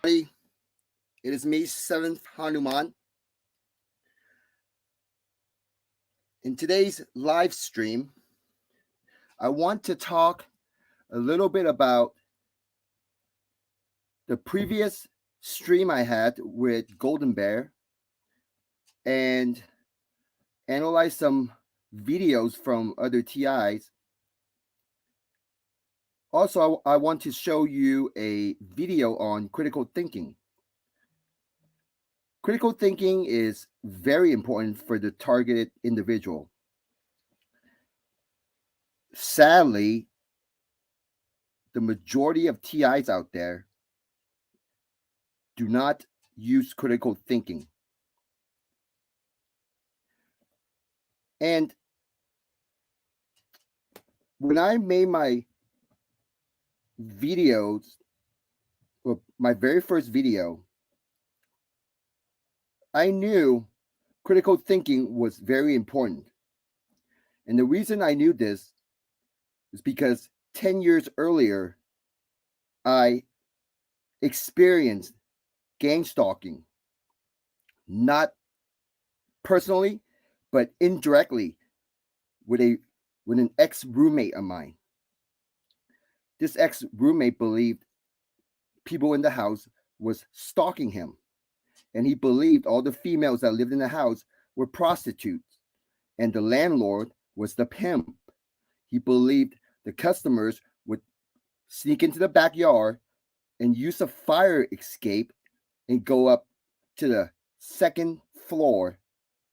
It is May 7th, Hanuman. In today's live stream, I want to talk a little bit about the previous stream I had with Golden Bear and analyze some videos from other TIs. Also, I want to show you a video on critical thinking. Critical thinking is very important for the targeted individual. Sadly, the majority of TIs out there do not use critical thinking. And when I made my videos, well, my very first video, I knew critical thinking was very important. And the reason I knew this is because 10 years earlier, I experienced gang stalking, not personally, but indirectly with an ex-roommate of mine. This ex-roommate believed people in the house was stalking him, and he believed all the females that lived in the house were prostitutes, and the landlord was the pimp. He believed the customers would sneak into the backyard and use a fire escape and go up to the second floor,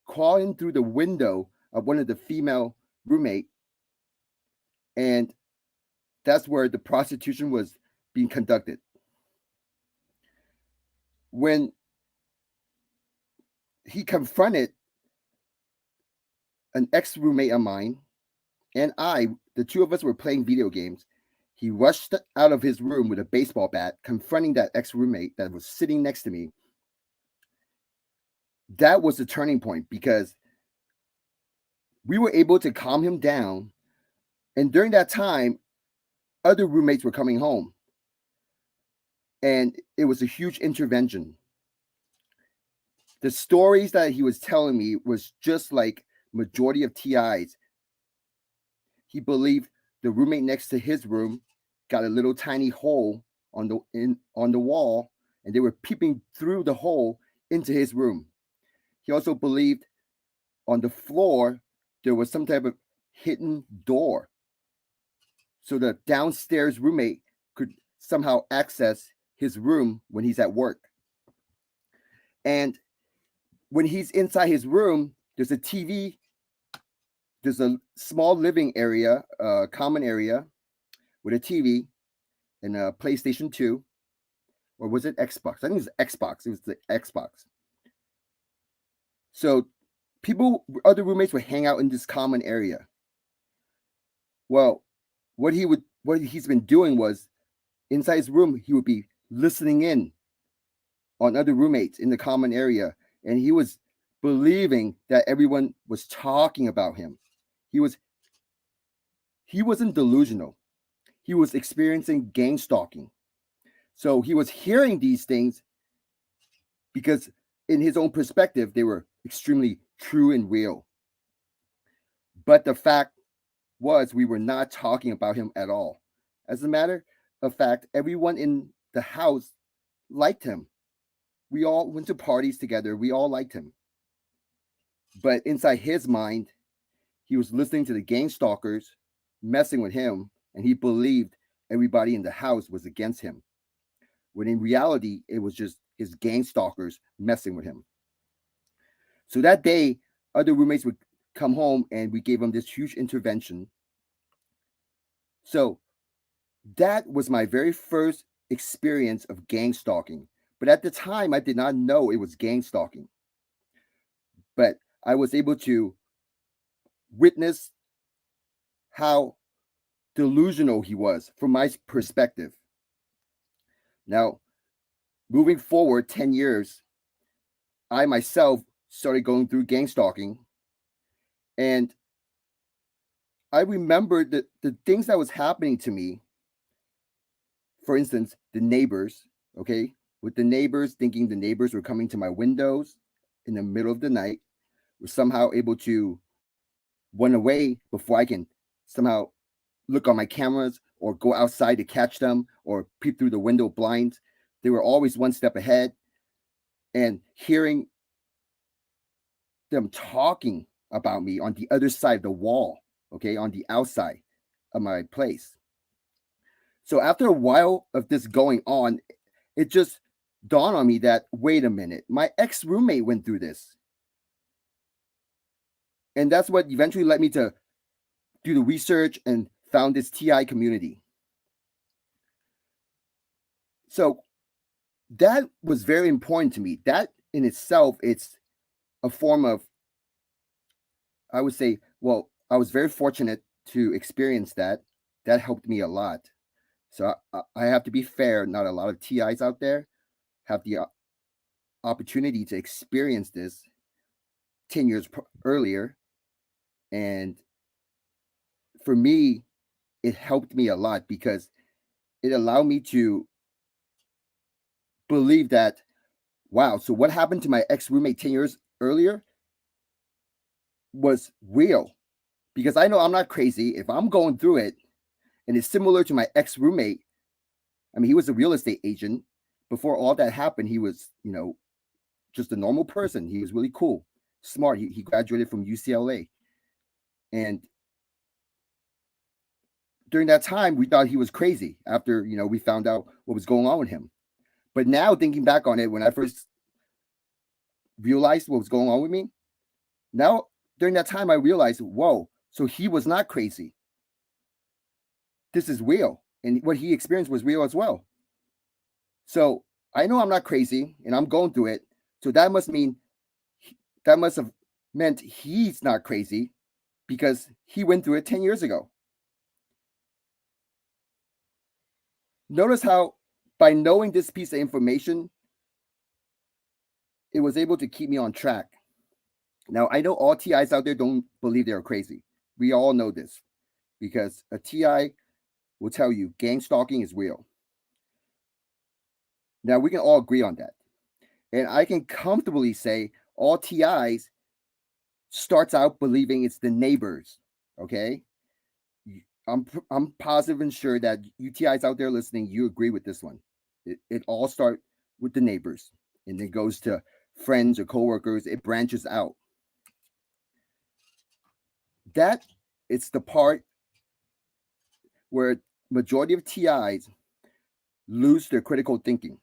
crawling through the window of one of the female roommate, and that's where the prostitution was being conducted. When he confronted an ex-roommate of mine and the two of us were playing video games, he rushed out of his room with a baseball bat, confronting that ex-roommate that was sitting next to me. That was the turning point because we were able to calm him down. And during that time, other roommates were coming home. And it was a huge intervention. The stories that he was telling me was just like majority of TIs. He believed the roommate next to his room got a little tiny hole on the wall, and they were peeping through the hole into his room. He also believed on the floor there was some type of hidden door, so the downstairs roommate could somehow access his room when he's at work. And when he's inside his room, there's a TV, there's a small living area, common area with a TV and a PlayStation 2, or was it Xbox? I think it was Xbox. It was the Xbox. So other roommates would hang out in this common area. Well, what he's been doing was inside his room, he would be listening in on other roommates in the common area, and he was believing that everyone was talking about him. He wasn't delusional. He was experiencing gang stalking. So he was hearing these things because in his own perspective, they were extremely true and real. But the fact was we were not talking about him at all. As a matter of fact, everyone in the house liked him. We all went to parties together. We all liked him. But inside his mind, he was listening to the gang stalkers messing with him, and he believed everybody in the house was against him. When in reality, it was just his gang stalkers messing with him. So that day, other roommates would come home and we gave them this huge intervention. So that was my very first experience of gang stalking. But at the time, I did not know it was gang stalking. But I was able to witness how delusional he was from my perspective. Now, moving forward 10 years, I myself started going through gang stalking, and I remembered the things that was happening to me. For instance, the neighbors, okay? with the neighbors, thinking the neighbors were coming to my windows in the middle of the night, was somehow able to run away before I can somehow look on my cameras or go outside to catch them or peep through the window blinds. They were always one step ahead. And hearing them talking about me on the other side of the wall, okay, on the outside of my place. So after a while of this going on, it just dawned on me that, wait a minute, my ex roommate went through this. And that's what eventually led me to do the research and found this TI community. So that was very important to me. That in itself, it's a form of, I would say, well, I was very fortunate to experience that. That helped me a lot. So I have to be fair. Not a lot of TIs out there have the opportunity to experience this 10 years earlier. And for me, it helped me a lot because it allowed me to believe that, wow, so what happened to my ex roommate 10 years earlier was real. Because I know I'm not crazy. If I'm going through it and it's similar to my ex roommate, I mean, he was a real estate agent. Before all that happened, he was, just a normal person. He was really cool, smart. He graduated from UCLA. And during that time, we thought he was crazy after, we found out what was going on with him. But now thinking back on it, when I first realized what was going on with me, now during that time, I realized, whoa, so he was not crazy. This is real. And what he experienced was real as well. So I know I'm not crazy and I'm going through it. So that must have meant he's not crazy because he went through it 10 years ago. Notice how by knowing this piece of information, it was able to keep me on track. Now, I know all TIs out there don't believe they're crazy. We all know this because a TI will tell you gang stalking is real. Now, we can all agree on that. And I can comfortably say all TIs starts out believing it's the neighbors, okay? I'm positive and sure that UTIs out there listening, you agree with this one. It all starts with the neighbors and it goes to friends or coworkers. It branches out. That it's the part where majority of TIs lose their critical thinking.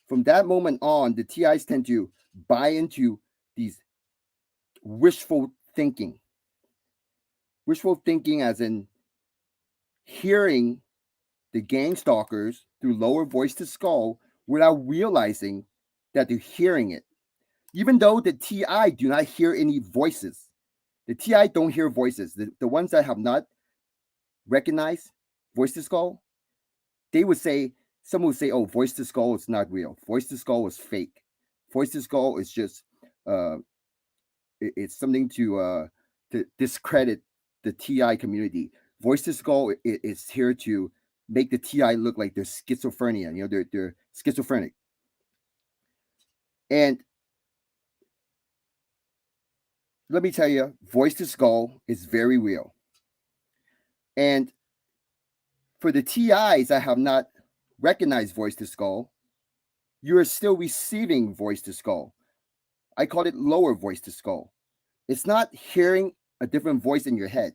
From that moment on, the TIs tend to buy into these wishful thinking. Wishful thinking as in hearing the gang stalkers through lower voice to skull without realizing that they're hearing it. Even though the TI do not hear any voices. The TI don't hear voices. The ones that have not recognized voice to skull, someone would say, oh, voice to skull is not real. Voice to skull is fake. Voice to skull is just, it's something to discredit the TI community. Voice to skull is here to make the TI look like they're schizophrenia. They're schizophrenic. And let me tell you, voice to skull is very real. And for the TIs that have not recognized voice to skull, you are still receiving voice to skull. I call it lower voice to skull. It's not hearing a different voice in your head.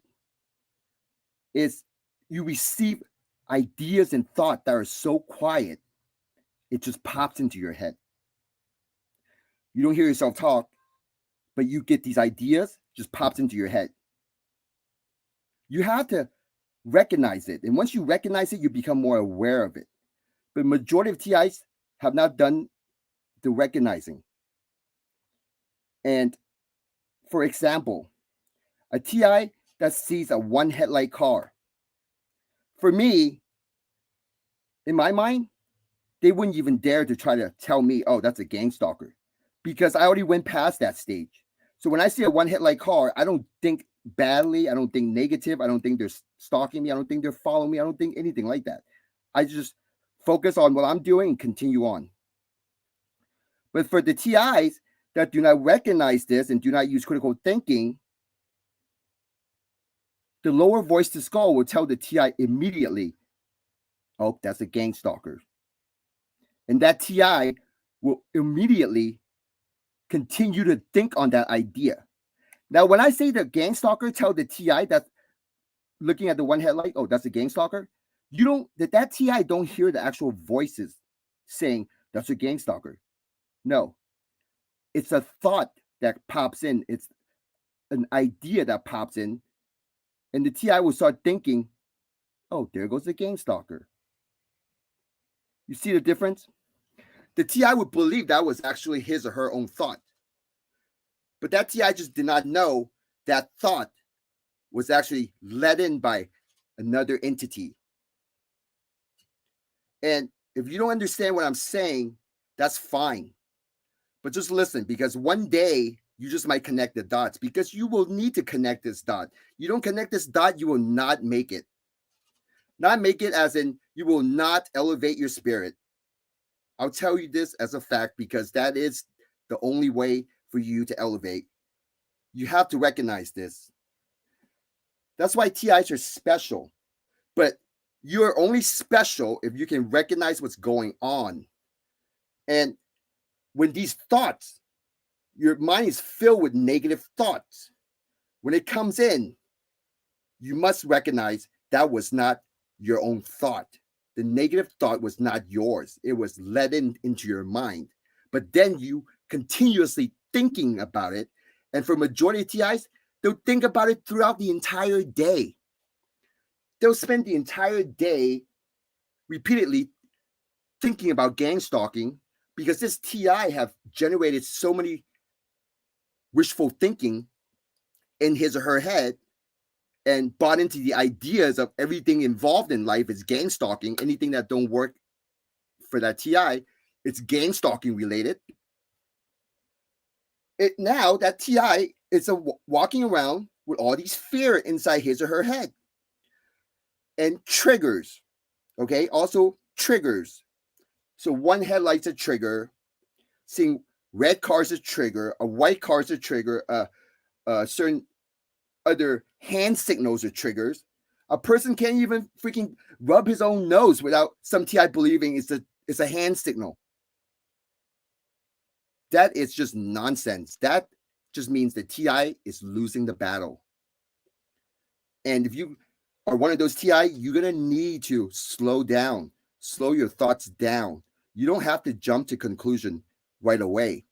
It's you receive ideas and thought that are so quiet, it just pops into your head. You don't hear yourself talk, but you get these ideas, just pops into your head. You have to recognize it. And once you recognize it, you become more aware of it. But majority of TIs have not done the recognizing. And for example, a TI that sees a one headlight car, for me, in my mind, they wouldn't even dare to try to tell me, oh, that's a gang stalker, because I already went past that stage. So when I see a one headlight car, I don't think badly. I don't think negative. I don't think they're stalking me. I don't think they're following me. I don't think anything like that. I just focus on what I'm doing and continue on. But for the TIs that do not recognize this and do not use critical thinking, the lower voice to skull will tell the TI immediately, oh, that's a gang stalker. And that TI will immediately continue to think on that idea. Now, when I say the gang stalker tell the TI that's looking at the one headlight, oh, that's a gang stalker, you don't, that TI don't hear the actual voices saying that's a gang stalker. No, it's a thought that pops in. It's an idea that pops in. And the TI will start thinking, oh, there goes the gang stalker. You see the difference? The TI would believe that was actually his or her own thought. But that TI just did not know that thought was actually led in by another entity. And if you don't understand what I'm saying, that's fine. But just listen, because one day you just might connect the dots, because you will need to connect this dot. You don't connect this dot, you will not make it. Not make it as in you will not elevate your spirit. I'll tell you this as a fact, because that is the only way for you to elevate. You have to recognize this. That's why TIs are special. But you are only special if you can recognize what's going on. And when these thoughts, your mind is filled with negative thoughts. When it comes in, you must recognize that was not your own thought. The negative thought was not yours. It was let into your mind. But then you continuously thinking about it. And for majority of TIs, they'll think about it throughout the entire day. They'll spend the entire day repeatedly thinking about gang stalking, because this TI have generated so many wishful thinking in his or her head and bought into the ideas of everything involved in life is gang stalking. Anything that don't work for that TI, it's gang stalking related. Now that TI is walking around with all these fear inside his or her head. And triggers, okay? Also triggers. So one headlight's a trigger, seeing red cars a trigger, a white car's a trigger, certain other hand signals are triggers. A person can't even freaking rub his own nose without some TI believing it's a hand signal. That is just nonsense. That just means the TI is losing the battle. And if you are one of those TI, you're going to need to slow down, slow your thoughts down. You don't have to jump to conclusion right away.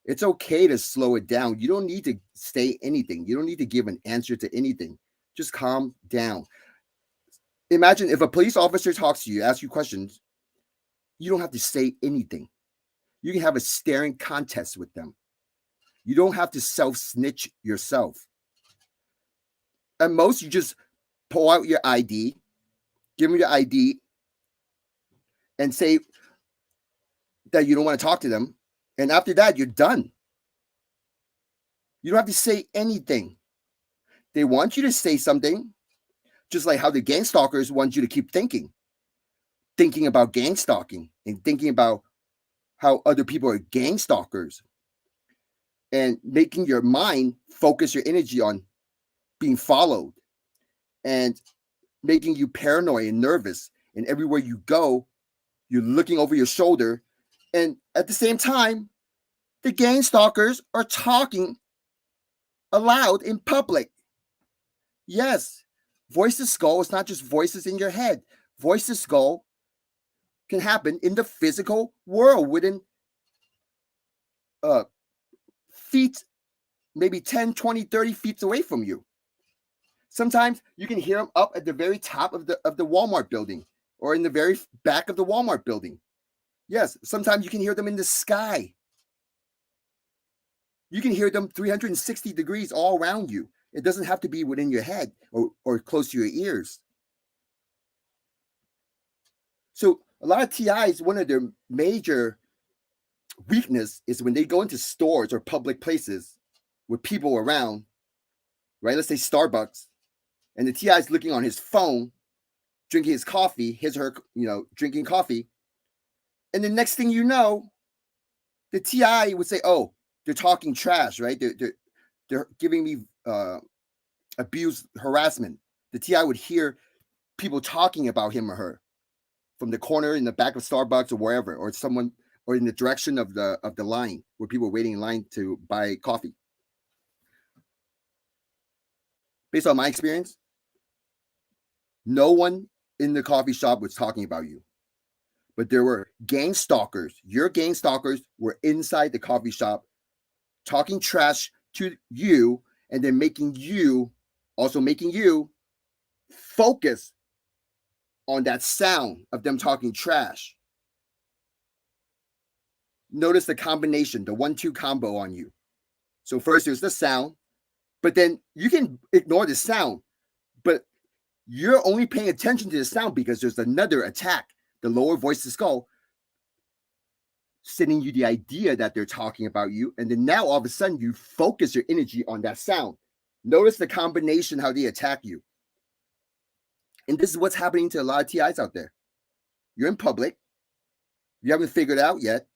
It's okay to slow it down. You don't need to say anything. You don't need to give an answer to anything. Just calm down. Imagine if a police officer talks to you, asks you questions, you don't have to say anything. You can have a staring contest with them. You don't have to self-snitch yourself. At most, you just pull out your ID, give them your ID, and say that you don't want to talk to them. And after that, you're done. You don't have to say anything. They want you to say something, just like how the gang stalkers want you to keep thinking about gang stalking and thinking about how other people are gang stalkers, and making your mind focus your energy on being followed and making you paranoid and nervous. And everywhere you go, you're looking over your shoulder. And at the same time, the gang stalkers are talking aloud in public. Yes, voice to skull is not just voices in your head. Voice to skull can happen in the physical world within feet, maybe 10, 20, 30 feet away from you. Sometimes you can hear them up at the very top of the Walmart building or in the very back of the Walmart building. Yes, sometimes you can hear them in the sky. You can hear them 360 degrees all around you. It doesn't have to be within your head or close to your ears. So a lot of TIs, one of their major weakness is when they go into stores or public places with people around, right? Let's say Starbucks, and the TI is looking on his phone, drinking his coffee, his or her, drinking coffee. And the next thing you know, the TI would say, "Oh, they're talking trash, right? They're giving me abuse, harassment." The TI would hear people talking about him or her from the corner in the back of Starbucks or wherever, or someone, or in the direction of the line where people were waiting in line to buy coffee. Based on my experience, no one in the coffee shop was talking about you, but there were gang stalkers. Your gang stalkers were inside the coffee shop talking trash to you, and then making you focus on that sound of them talking trash. Notice the combination, the 1-2 combo on you. So first there's the sound, but then you can ignore the sound, but you're only paying attention to the sound because there's another attack, the lower voice to skull, sending you the idea that they're talking about you. And then now all of a sudden you focus your energy on that sound. Notice the combination, how they attack you. And this is what's happening to a lot of TIs out there. You're in public. You haven't figured it out yet.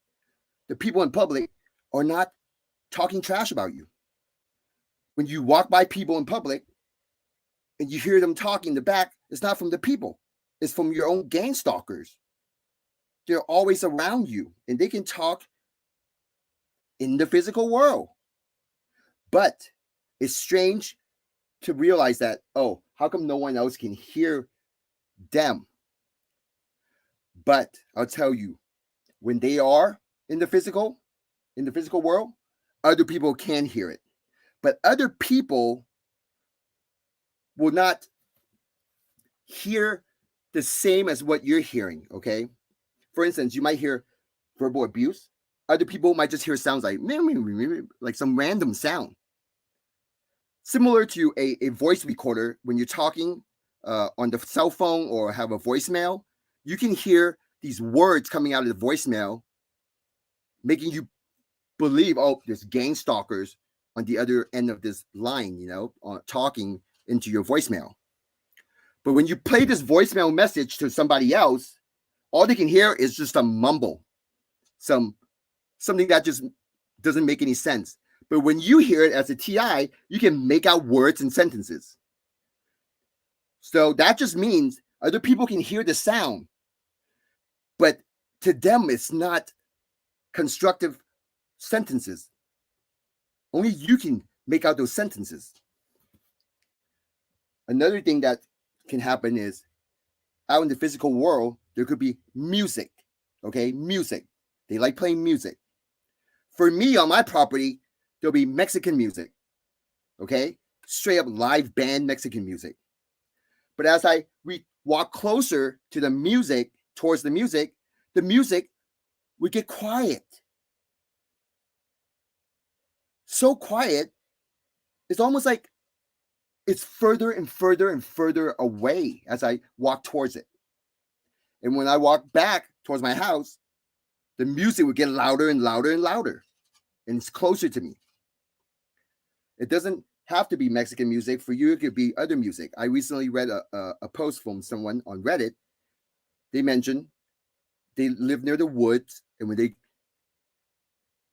The people in public are not talking trash about you. When you walk by people in public and you hear them talking in the back, it's not from the people. It's from your own gang stalkers. They're always around you, and they can talk in the physical world. But it's strange to realize that, oh, how come no one else can hear them? But I'll tell you, when they are in the physical world, other people can hear it. But other people will not hear the same as what you're hearing, okay? For instance, you might hear verbal abuse. Other people might just hear sounds like some random sound. Similar to a voice recorder, when you're talking on the cell phone or have a voicemail, you can hear these words coming out of the voicemail, making you believe, oh, there's gang stalkers on the other end of this line, talking into your voicemail. But when you play this voicemail message to somebody else, all they can hear is just a mumble, something that just doesn't make any sense. But when you hear it as a TI, you can make out words and sentences. So that just means other people can hear the sound, but to them, it's not constructive sentences. Only you can make out those sentences. Another thing that can happen is out in the physical world, there could be music, okay? Music. They like playing music. For me, on my property, there'll be Mexican music, okay? Straight up live band Mexican music. But as we walk closer to the music, towards the music would get quiet. So quiet, it's almost like it's further and further and further away as I walk towards it. And when I walk back towards my house, the music would get louder and louder and louder. And it's closer to me. It doesn't have to be Mexican music. For you, it could be other music. I recently read a post from someone on Reddit. They mentioned they live near the woods, and when they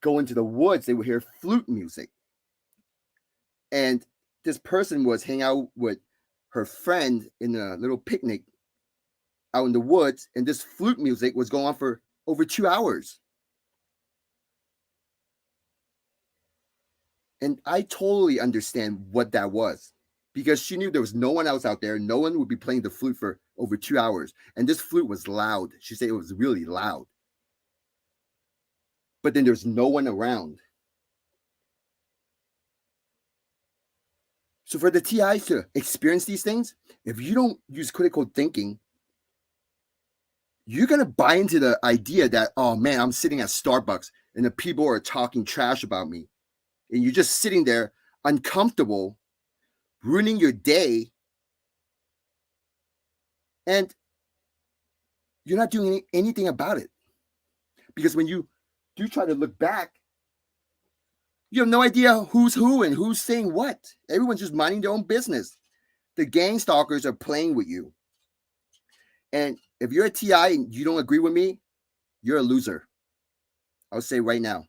go into the woods, they would hear flute music. And this person was hanging out with her friend in a little picnic out in the woods, and this flute music was going on for over 2 hours. And I totally understand what that was, because she knew there was no one else out there. No one would be playing the flute for over 2 hours. And this flute was loud. She said it was really loud. But then there's no one around. So for the TIs to experience these things, if you don't use critical thinking, you're going to buy into the idea that, oh man, I'm sitting at Starbucks and the people are talking trash about me. And you're just sitting there uncomfortable, ruining your day. And you're not doing anything about it. Because when you do try to look back, you have no idea who's who and who's saying what. Everyone's just minding their own business. The gang stalkers are playing with you. And if you're a TI and you don't agree with me, you're a loser. I'll say right now.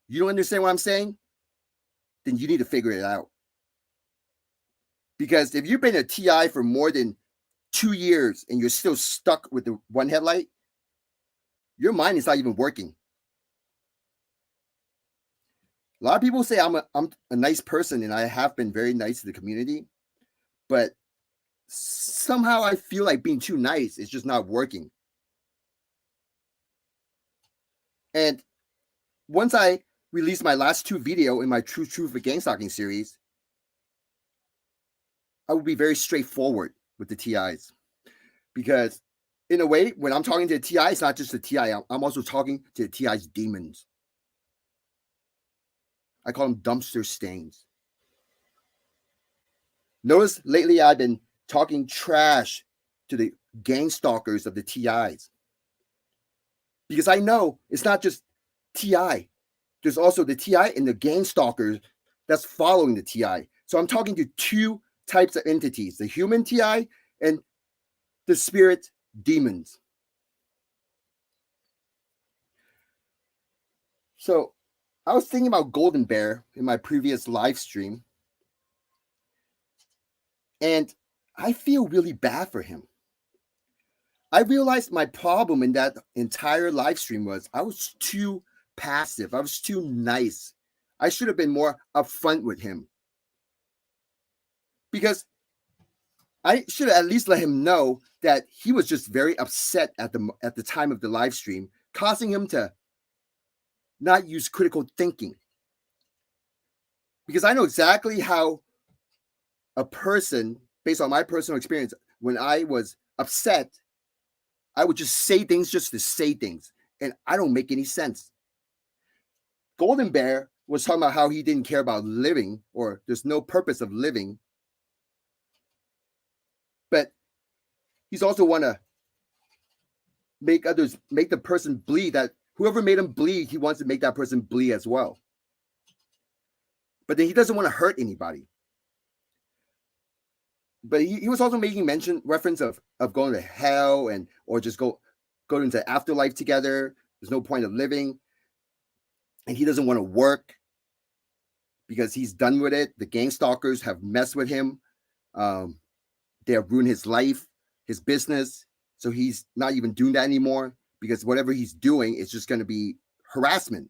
You don't understand what I'm saying? Then you need to figure it out. Because if you've been a TI for more than 2 years and you're still stuck with the one headlight, your mind is not even working. A lot of people say I'm a nice person, and I have been very nice to the community, but somehow I feel like being too nice is just not working. And once I released my last 2 video in my True Truth of Gang Stalking series, I will be very straightforward with the TIs. Because in a way, when I'm talking to a TI, it's not just a TI. I'm also talking to the TI's demons. I call them dumpster stains. Notice lately I've been talking trash to the gang stalkers of the TIs. Because I know it's not just TI. There's also the TI and the gang stalkers that's following the TI. So I'm talking to 2 types of entities, the human TI and the spirit demons. So I was thinking about Golden Bear in my previous live stream, and I feel really bad for him. I realized my problem in that entire live stream was I was too passive. I was too nice. I should have been more upfront with him. Because I should have at least let him know that he was just very upset at the time of the live stream, causing him to not use critical thinking. Because I know exactly how a person, based on my personal experience, when I was upset, I would just say things just to say things, and I don't make any sense. Golden Bear was talking about how he didn't care about living, or there's no purpose of living, but he's also want to make the person bleed. That whoever made him bleed, he wants to make that person bleed as well. But then he doesn't want to hurt anybody. But he was also making reference of going to hell or just go into afterlife together. There's no point of living. And he doesn't want to work because he's done with it. The gang stalkers have messed with him. They have ruined his life, his business. So he's not even doing that anymore because whatever he's doing is just going to be harassment.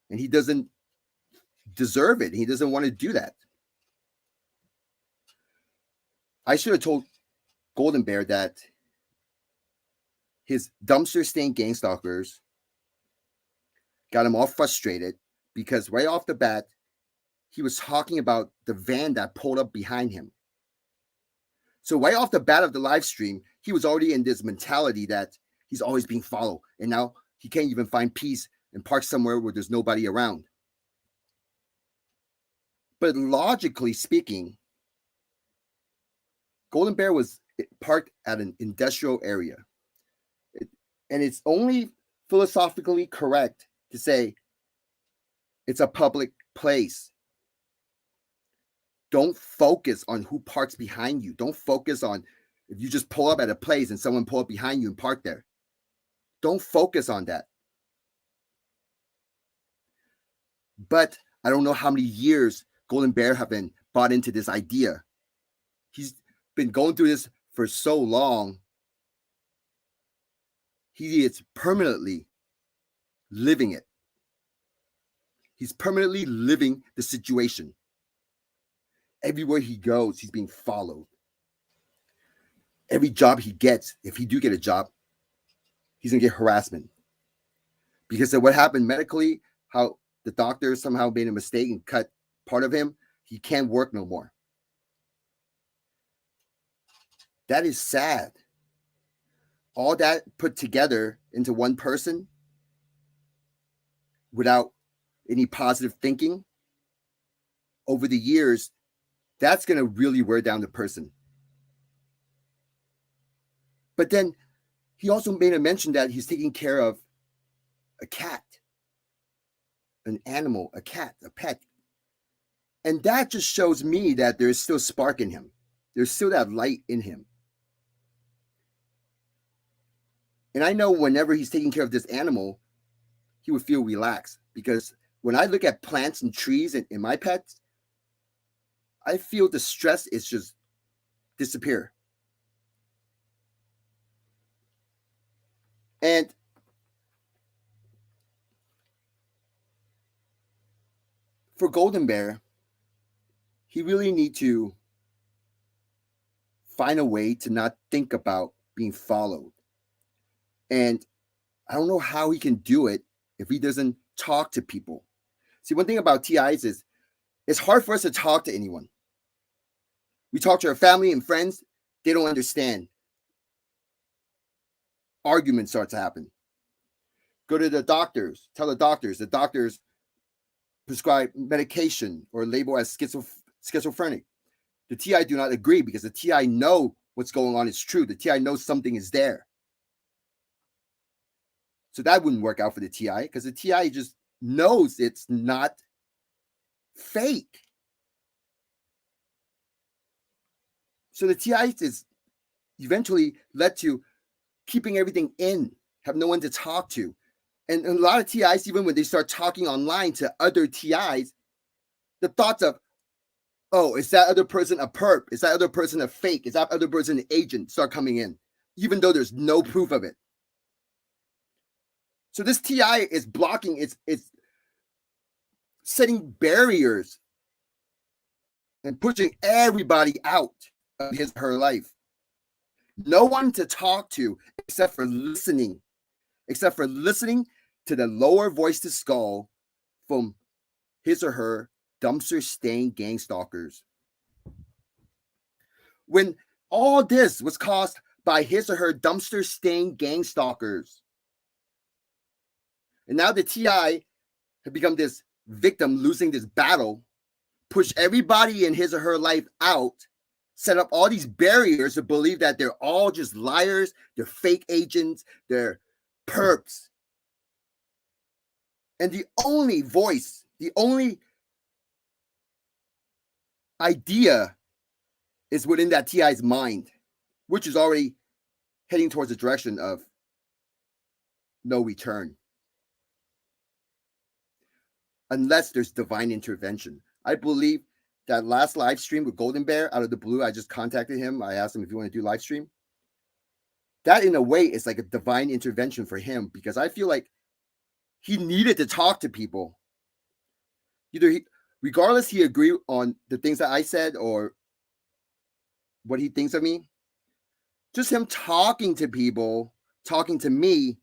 And he doesn't deserve it. He doesn't want to do that. I should have told Golden Bear that his dumpster stain gang stalkers got him all frustrated because right off the bat, he was talking about the van that pulled up behind him. So right off the bat of the live stream, he was already in this mentality that he's always being followed. And now he can't even find peace and park somewhere where there's nobody around. But logically speaking, Golden Bear was parked at an industrial area. And it's only philosophically correct to say it's a public place. Don't focus on who parks behind you. Don't focus on if you just pull up at a place and someone pull up behind you and park there. Don't focus on that. But I don't know how many years Golden Bear have been bought into this idea. He's been going through this for so long. He is permanently living it. He's permanently living the situation. Everywhere he goes, he's being followed. Every job he gets, if he do get a job, he's going to get harassment. Because of what happened medically, how the doctor somehow made a mistake and cut part of him, he can't work no more. That is sad. All that put together into one person without any positive thinking over the years, that's going to really wear down the person. But then he also made a mention that he's taking care of a cat, an animal, a cat, a pet. And that just shows me that there's still spark in him. There's still that light in him. And I know whenever he's taking care of this animal, he would feel relaxed, because when I look at plants and trees in my pets, I feel the stress is just disappear. And for Golden Bear, he really need to find a way to not think about being followed. And I don't know how he can do it if he doesn't talk to people. See, one thing about TIs is it's hard for us to talk to anyone. We talk to our family and friends, they don't understand. Arguments start to happen. Go to the doctors, tell the doctors prescribe medication or label as schizophrenic. The TI do not agree because the TI know what's going on is true. The TI knows something is there. So that wouldn't work out for the TI, because the TI just knows it's not fake. So the TI is eventually led to keeping everything in, have no one to talk to. And a lot of TIs, even when they start talking online to other TIs, the thoughts of, oh, is that other person a perp? Is that other person a fake? Is that other person an agent? Start coming in, even though there's no proof of it. So this TI is blocking, it's setting barriers and pushing everybody out of his or her life. No one to talk to except for listening to the lower voice to skull from his or her dumpster stained gang stalkers. When all this was caused by his or her dumpster stained gang stalkers. And now the TI had become this victim losing this battle, push everybody in his or her life out, set up all these barriers to believe that they're all just liars, they're fake agents, they're perps. And the only voice, the only idea is within that TI's mind, which is already heading towards the direction of no return. Unless there's divine intervention. I believe that last live stream with Golden Bear, out of the blue, I just contacted him. I asked him if he wanted to do live stream. That, in a way, is like a divine intervention for him, because I feel like he needed to talk to people. Either regardless he agreed on the things that I said or what he thinks of me, just him talking to people, talking to me,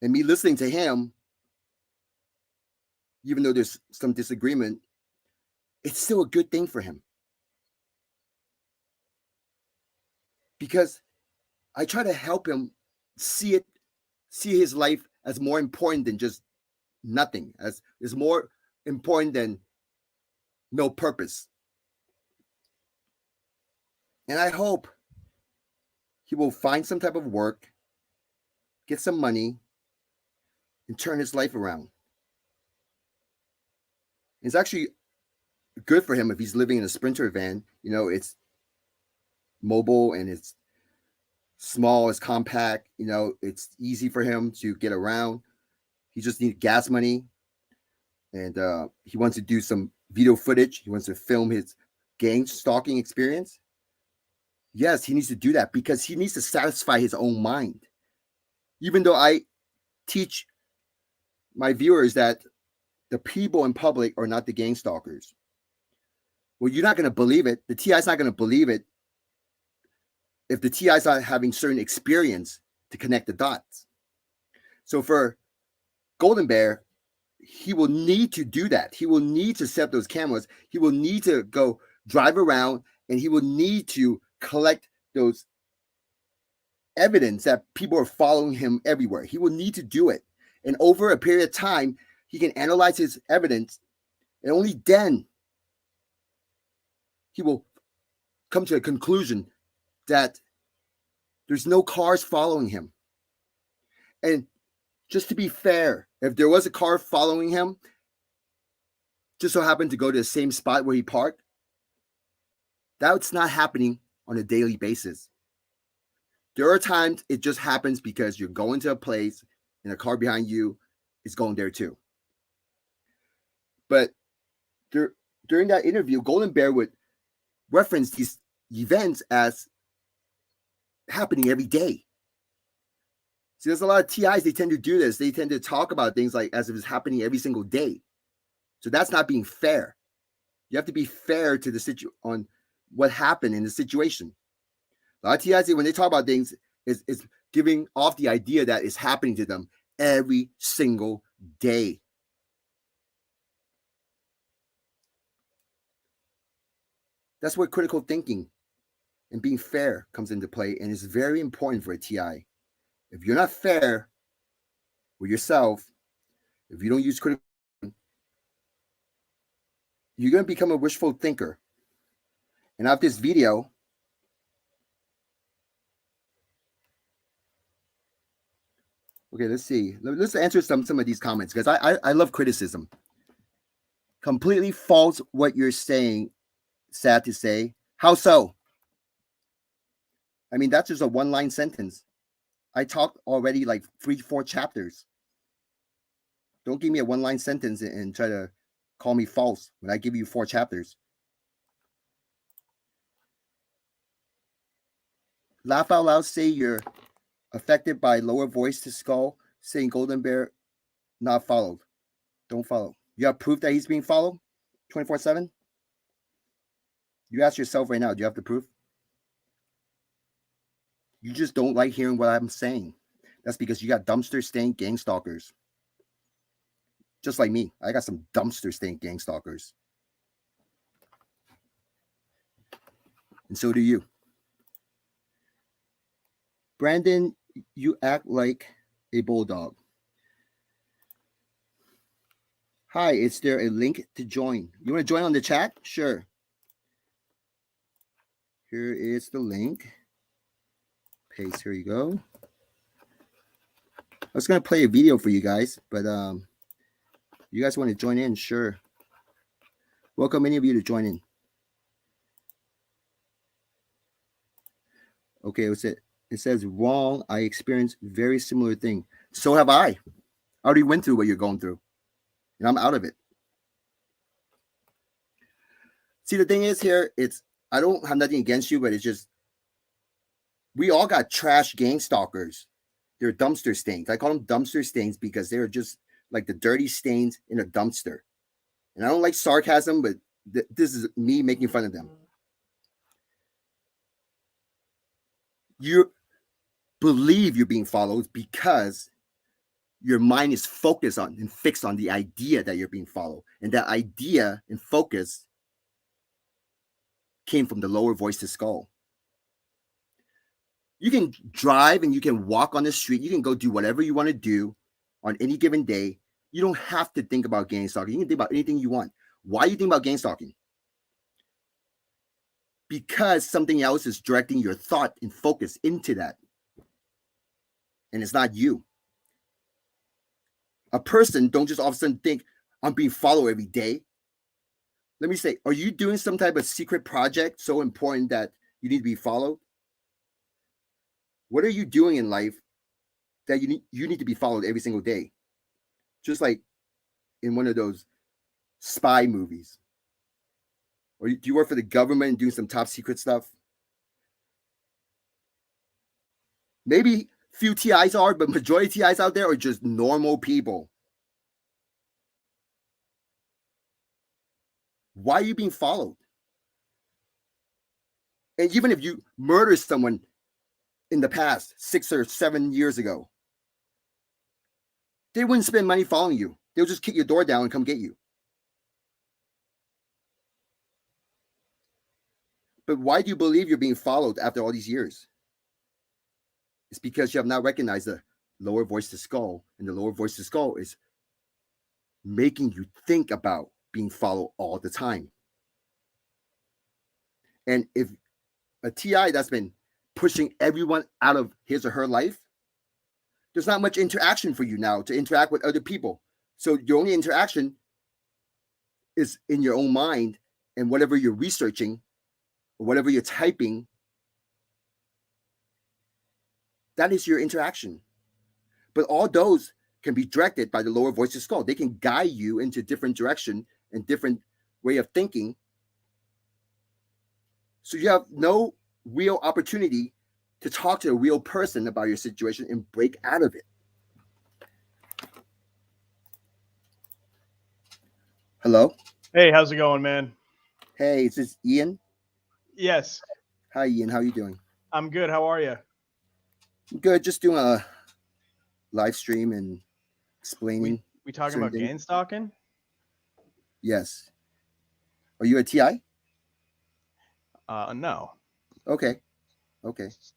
and me listening to him, even though there's some disagreement, it's still a good thing for him. Because I try to help him see his life as more important than just nothing, as is more important than no purpose. And I hope he will find some type of work, get some money, and turn his life around. It's actually good for him if he's living in a Sprinter van. You know, it's mobile and it's small, it's compact. You know, it's easy for him to get around. He just needs gas money. And he wants to do some video footage. He wants to film his gang stalking experience. Yes, he needs to do that because he needs to satisfy his own mind. Even though I teach my viewers that the people in public are not the gang stalkers. Well, you're not going to believe it. The TI's not going to believe it if the TI's not having certain experience to connect the dots. So for Golden Bear, he will need to do that. He will need to set up those cameras. He will need to go drive around, and he will need to collect those evidence that people are following him everywhere. He will need to do it. And over a period of time, he can analyze his evidence, and only then he will come to a conclusion that there's no cars following him. And just to be fair, if there was a car following him, just so happened to go to the same spot where he parked, that's not happening on a daily basis. There are times it just happens because you're going to a place and a car behind you is going there too. But during that interview, Golden Bear would reference these events as happening every day. See, there's a lot of TIs, they tend to do this. They tend to talk about things like as if it's happening every single day. So that's not being fair. You have to be fair to the on what happened in the situation. A lot of TIs, when they talk about things, is giving off the idea that it's happening to them every single day. That's where critical thinking and being fair comes into play, and it's very important for a TI. If you're not fair with yourself, if you don't use critical thinking, you're going to become a wishful thinker. And after this video, okay, let's see. Let's answer some of these comments because I love criticism. Completely false what you're saying. Sad to say. How so? I mean, that's just a one-line sentence. I talked already like 3-4 chapters. Don't give me a one-line sentence and try to call me false when I give you 4 chapters. Laugh out loud, say you're affected by lower voice to skull, saying Golden Bear not followed. Don't follow. You have proof that he's being followed 24/7? You ask yourself right now, do you have the proof? You just don't like hearing what I'm saying. That's because you got dumpster stained gang stalkers. Just like me, I got some dumpster stained gang stalkers. And so do you. Brandon, you act like a bulldog. Hi, is there a link to join? You want to join on the chat? Sure. Here is the link. Paste, here you go. I was going to play a video for you guys, but you guys want to join in? Sure. Welcome any of you to join in. Okay, it says wrong. I experienced very similar thing. So have I. I already went through what you're going through, and I'm out of it. See, the thing is here, I don't have nothing against you, but it's just we all got trash gang stalkers. They're dumpster stains. I call them dumpster stains because they're just like the dirty stains in a dumpster. And I don't like sarcasm, but this is me making fun of them. You believe you're being followed because your mind is focused on and fixed on the idea that you're being followed. And that idea and focus came from the lower voice to skull. You can drive and you can walk on the street. You can go do whatever you want to do on any given day. You don't have to think about gang stalking. You can think about anything you want. Why do you think about gang stalking? Because something else is directing your thought and focus into that. And it's not you. A person don't just all of a sudden think, I'm being followed every day. Let me say, are you doing some type of secret project so important that you need to be followed? What are you doing in life that you need to be followed every single day? Just like in one of those spy movies. Or do you work for the government and doing some top secret stuff? Maybe few TIs are, but majority TIs out there are just normal people. Why are you being followed? And even if you murder someone in the past 6 or 7 years ago, they wouldn't spend money following you. They'll just kick your door down and come get you. But why do you believe you're being followed after all these years? It's because you have not recognized the lower voice to skull, and the lower voice to skull is making you think about being followed all the time. And if a TI that's been pushing everyone out of his or her life, there's not much interaction for you now to interact with other people. So your only interaction is in your own mind and whatever you're researching or whatever you're typing That is your interaction. But all those can be directed by the lower voices skull. They can guide you into different direction and different way of thinking. So you have no real opportunity to talk to a real person about your situation and break out of it. Hello? Hey, how's it going, man? Hey, is this Ian? Yes, Hi, Ian. How are you doing? I'm good. How are you? I'm good. Just doing a live stream and We explaining we talking certain about things. gang stalking? Yes. Are you a TI? No. Okay. Okay. That's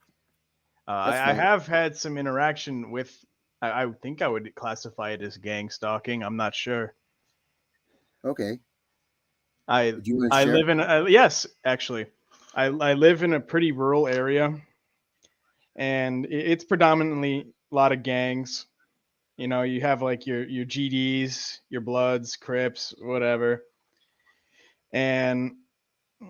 I fine. have had some interaction with. I think I would classify it as gang stalking. I'm not sure. Okay. I Do you want to I share? live in yes, actually, I live in a pretty rural area, and it's predominantly a lot of gangs. You know, you have like your GDs, your Bloods, Crips, whatever, and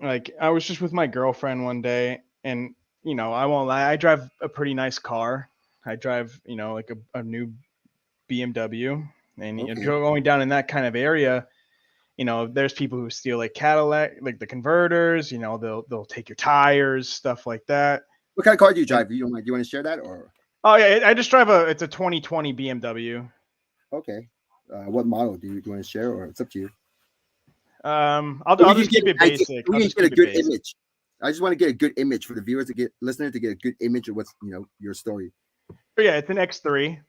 like I was just with my girlfriend one day, and I won't lie, I drive a pretty nice car. I drive, like a new BMW, and Okay. going down in that kind of area, there's people who steal like Cadillac, like the converters. They'll take your tires, stuff like that. What kind of car do you And drive? Do you don't mind? Do you want to share that or? oh yeah, I just drive it's a 2020 BMW. Okay. What model do you want to share, or it's up to you? I'll We can just get keep an it idea. basic. I'll We can just get a keep it good basic. image. I just want to get a good image for the viewers to get listeners to get a good image of what's your story. But yeah, it's an X3.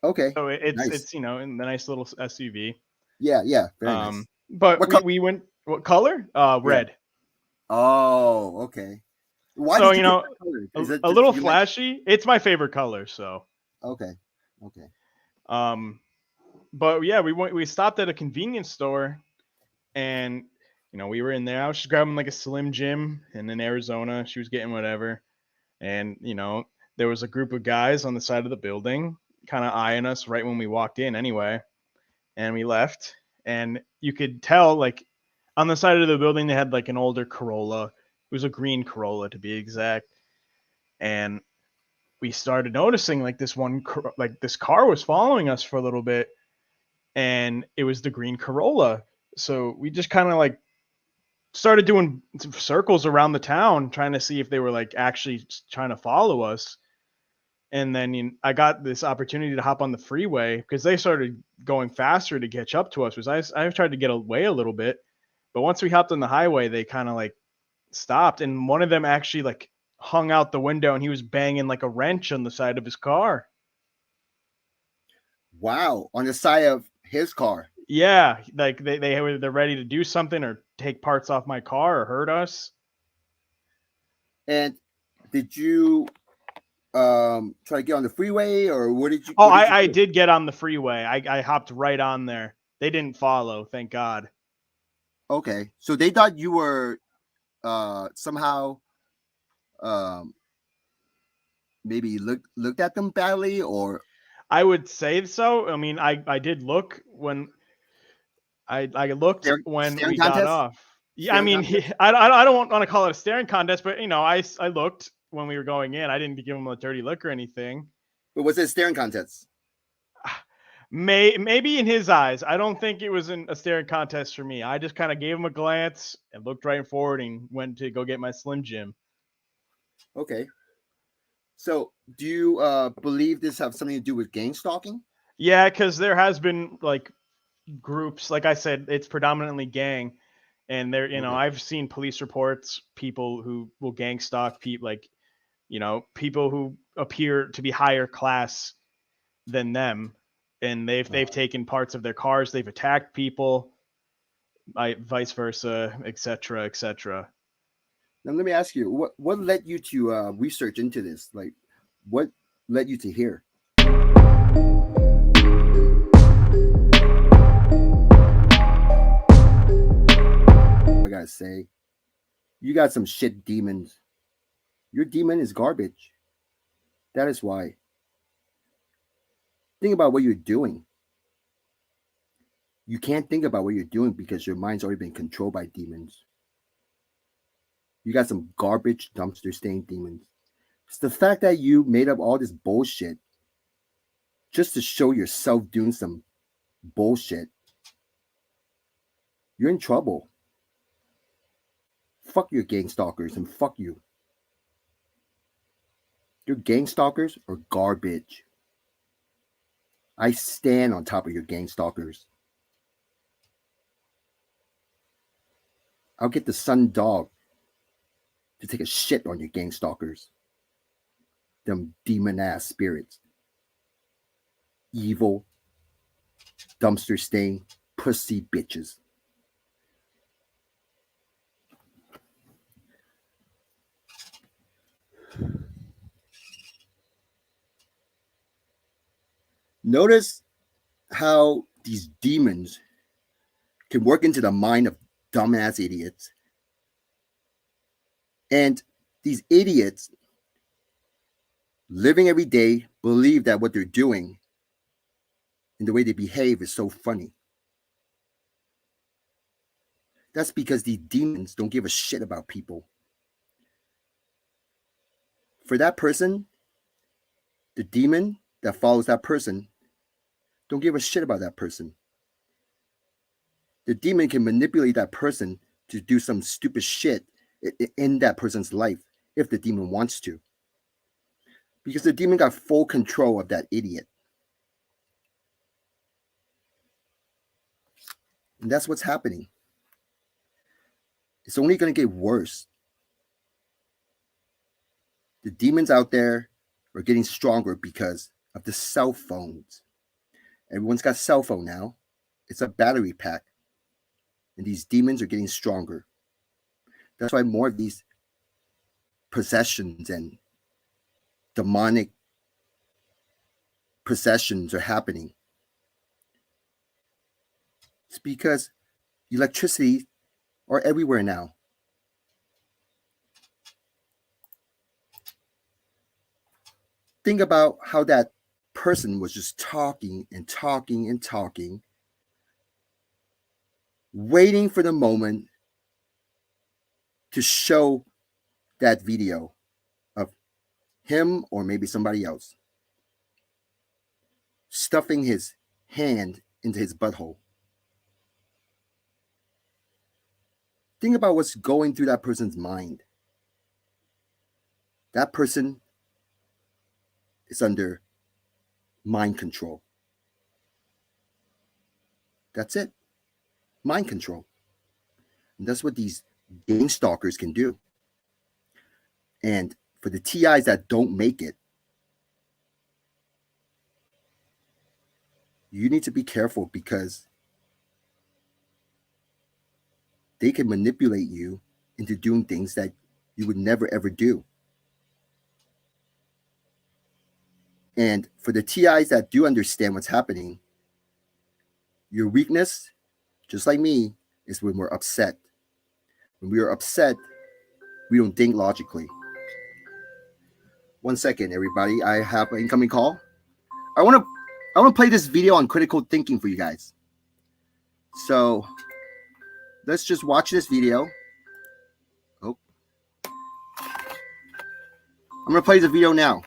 Okay. So it's Nice. it's in the nice little SUV. Yeah. Yeah. Very nice. But What we color? we went what color? Yeah. Red. Oh. Okay. Why So did you pick that color? a, Is it a just little you like? flashy. It's my favorite color. So Okay. Okay. um, but yeah, we stopped at a convenience store, and we were in there. I was just grabbing like a Slim Jim, and in Arizona, she was getting whatever, and there was a group of guys on the side of the building, kind of eyeing us right when we walked in. Anyway, and we left, and you could tell like on the side of the building they had like an older Corolla. It was a green Corolla to be exact, and we started noticing like this car was following us for a little bit, and it was the green Corolla. So we just kind of like started doing circles around the town trying to see if they were like actually trying to follow us. And then I got this opportunity to hop on the freeway because they started going faster to catch up to us. Was I tried to get away a little bit, but once we hopped on the highway, they kind of like stopped, and one of them actually like hung out the window, and he was banging like a wrench on the side of his car. Wow. On the side of his car. Yeah, like they're ready to do something or take parts off my car or hurt us. And did you try to get on the freeway, or what did you Oh, I do? did get on the freeway. I hopped right on there. They didn't follow, thank God. Okay. So they thought you were somehow um maybe looked at them badly, or I would say so. I mean, I did look when I looked when staring we got contest? off. Yeah, I Staring mean, contest? I don't want to call it a staring contest, but I looked when we were going in. I didn't give him a dirty look or anything. But was it a staring contest? Maybe in his eyes. I don't think it was a staring contest for me. I just kind of gave him a glance and looked right forward and went to go get my Slim Jim. Okay. So do you believe this have something to do with gang stalking? Yeah, because there has been like groups. Like I said, it's predominantly gang, and there, Okay. I've seen police reports, people who will gang stalk people, like people who appear to be higher class than them, and they've taken parts of their cars, they've attacked people, vice versa, etc., etc. Now let me ask you, what led you to research into this? Like, what led you to here? I gotta say, you got some shit demons. Your demon is garbage. That is why. Think about what you're doing. You can't think about what you're doing because your mind's already been controlled by demons. You got some garbage dumpster stained demons. It's the fact that you made up all this bullshit just to show yourself doing some bullshit. You're in trouble. Fuck your gang stalkers and fuck you. Your gang stalkers are garbage. I stand on top of your gang stalkers. I'll get the sun dog to take a shit on your gang stalkers. Them demon ass spirits. Evil, dumpster stain, pussy bitches. Notice how these demons can work into the mind of dumbass idiots. And these idiots living every day believe that what they're doing and the way they behave is so funny. That's because these demons don't give a shit about people. For that person, the demon that follows that person don't give a shit about that person. The demon can manipulate that person to do some stupid shit in that person's life if the demon wants to. Because the demon got full control of that idiot. And that's what's happening. It's only going to get worse. The demons out there are getting stronger because of the cell phones. Everyone's got a cell phone now. It's a battery pack. And these demons are getting stronger. That's why more of these possessions and demonic possessions are happening. It's because electricity are everywhere now. Think about how that person was just talking and talking and talking, waiting for the moment to show that video of him or maybe somebody else stuffing his hand into his butthole. Think about what's going through that person's mind. That person is under mind control. That's it. Mind control. And that's what these gang stalkers can do. And for the TIs that don't make it, you need to be careful because they can manipulate you into doing things that you would never ever do. And for the TIs that do understand what's happening, your weakness, just like me, is when we're upset. When we are upset, we don't think logically. 1 second, everybody. I have an incoming call. I want to play this video on critical thinking for you guys. So let's just watch this video. Oh, I'm going to play the video now.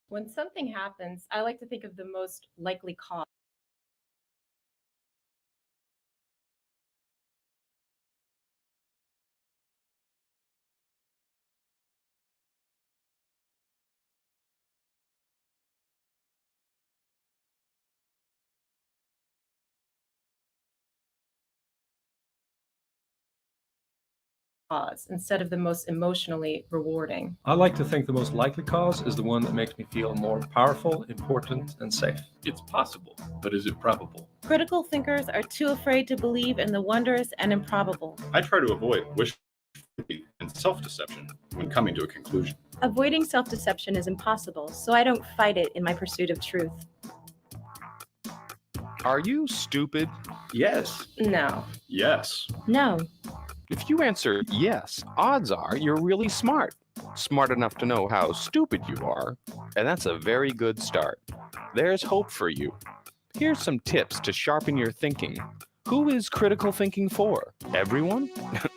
When something happens, I like to think of the most likely cause. Instead of the most emotionally rewarding. I like to think the most likely cause is the one that makes me feel more powerful, important, and safe. It's possible, but is it probable? Critical thinkers are too afraid to believe in the wondrous and improbable. I try to avoid wishful thinking and self-deception when coming to a conclusion. Avoiding self-deception is impossible, so I don't fight it in my pursuit of truth. Are you stupid? Yes. No. Yes. No. If you answer yes, odds are you're really smart. Smart enough to know how stupid you are. And that's a very good start. There's hope for you. Here's some tips to sharpen your thinking. Who is critical thinking for? Everyone?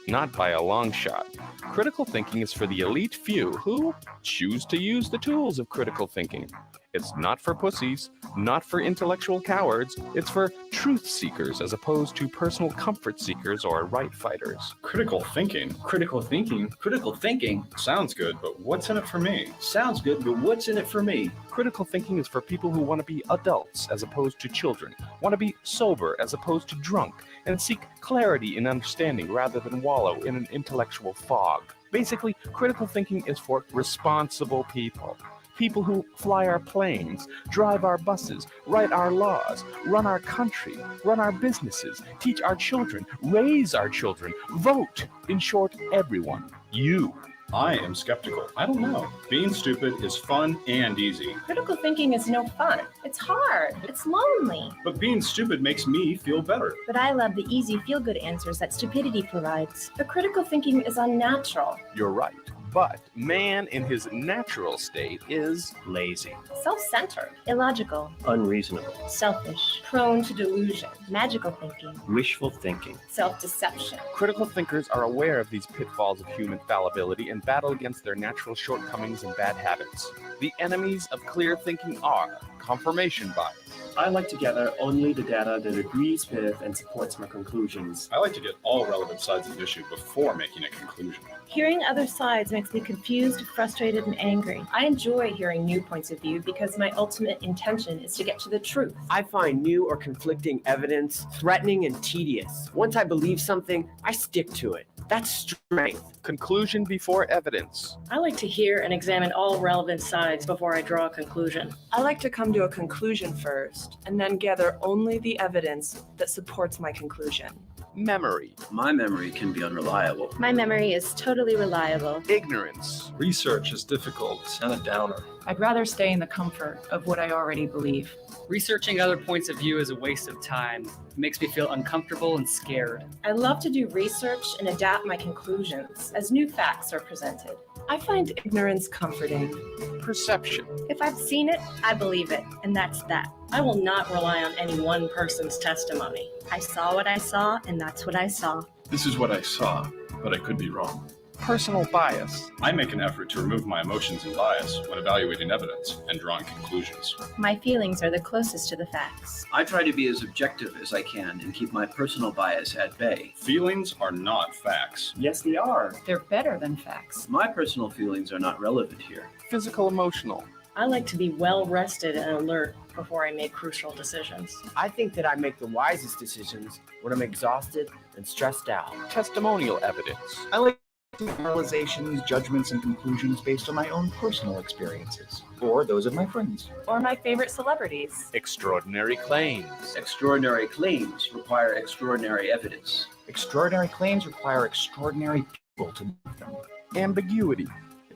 Not by a long shot. Critical thinking is for the elite few who choose to use the tools of critical thinking. It's not for pussies, not for intellectual cowards. It's for truth seekers as opposed to personal comfort seekers or right fighters. Critical thinking. Critical thinking? Critical thinking? Sounds good, but what's in it for me? Sounds good, but what's in it for me? Critical thinking is for people who want to be adults as opposed to children, want to be sober as opposed to drunk, and seek clarity in understanding rather than wallow in an intellectual fog. Basically, critical thinking is for responsible people. People who fly our planes, drive our buses, write our laws, run our country, run our businesses, teach our children, raise our children, vote. In short, everyone. You. I am skeptical. I don't know. Being stupid is fun and easy. Critical thinking is no fun. It's hard. It's lonely. But being stupid makes me feel better. But I love the easy feel-good answers that stupidity provides. But critical thinking is unnatural. You're right. But man in his natural state is Lazy. Self-centered. Illogical. Unreasonable. Selfish. Prone to delusion. Magical thinking. Wishful thinking. Self-deception. critical thinkers are aware of these pitfalls of human fallibility and battle against their natural shortcomings and bad habits. The enemies of clear thinking are confirmation bias. I like to gather only the data that agrees with and supports my conclusions. I like to get all relevant sides of an issue before making a conclusion. Hearing other sides makes me confused, frustrated, and angry. I enjoy hearing new points of view because my ultimate intention is to get to the truth. I find new or conflicting evidence threatening and tedious. Once I believe something, I stick to it. That's strength. Conclusion before evidence. I like to hear and examine all relevant sides before I draw a conclusion. I like to come to a conclusion first and then gather only the evidence that supports my conclusion. Memory. My memory can be unreliable. My memory is totally reliable. Ignorance. Research is difficult and a downer. I'd rather stay in the comfort of what I already believe. Researching other points of view is a waste of time. It makes me feel uncomfortable and scared. I love to do research and adapt my conclusions as new facts are presented. I find ignorance comforting. Perception. If I've seen it, I believe it, and that's that. I will not rely on any one person's testimony. I saw what I saw, and that's what I saw. This is what I saw, but I could be wrong. Personal bias. I make an effort to remove my emotions and bias when evaluating evidence and drawing conclusions. My feelings are the closest to the facts. I try to be as objective as I can and keep my personal bias at bay. Feelings are not facts. Yes, they are. They're better than facts. My personal feelings are not relevant here. Physical emotional. I like to be well rested and alert before I make crucial decisions. I think that I make the wisest decisions when I'm exhausted and stressed out. Testimonial evidence. I like generalizations, judgments, and conclusions based on my own personal experiences, or those of my friends. Or my favorite celebrities. Extraordinary claims. Extraordinary claims require extraordinary evidence. Extraordinary claims require extraordinary people to make them. Ambiguity.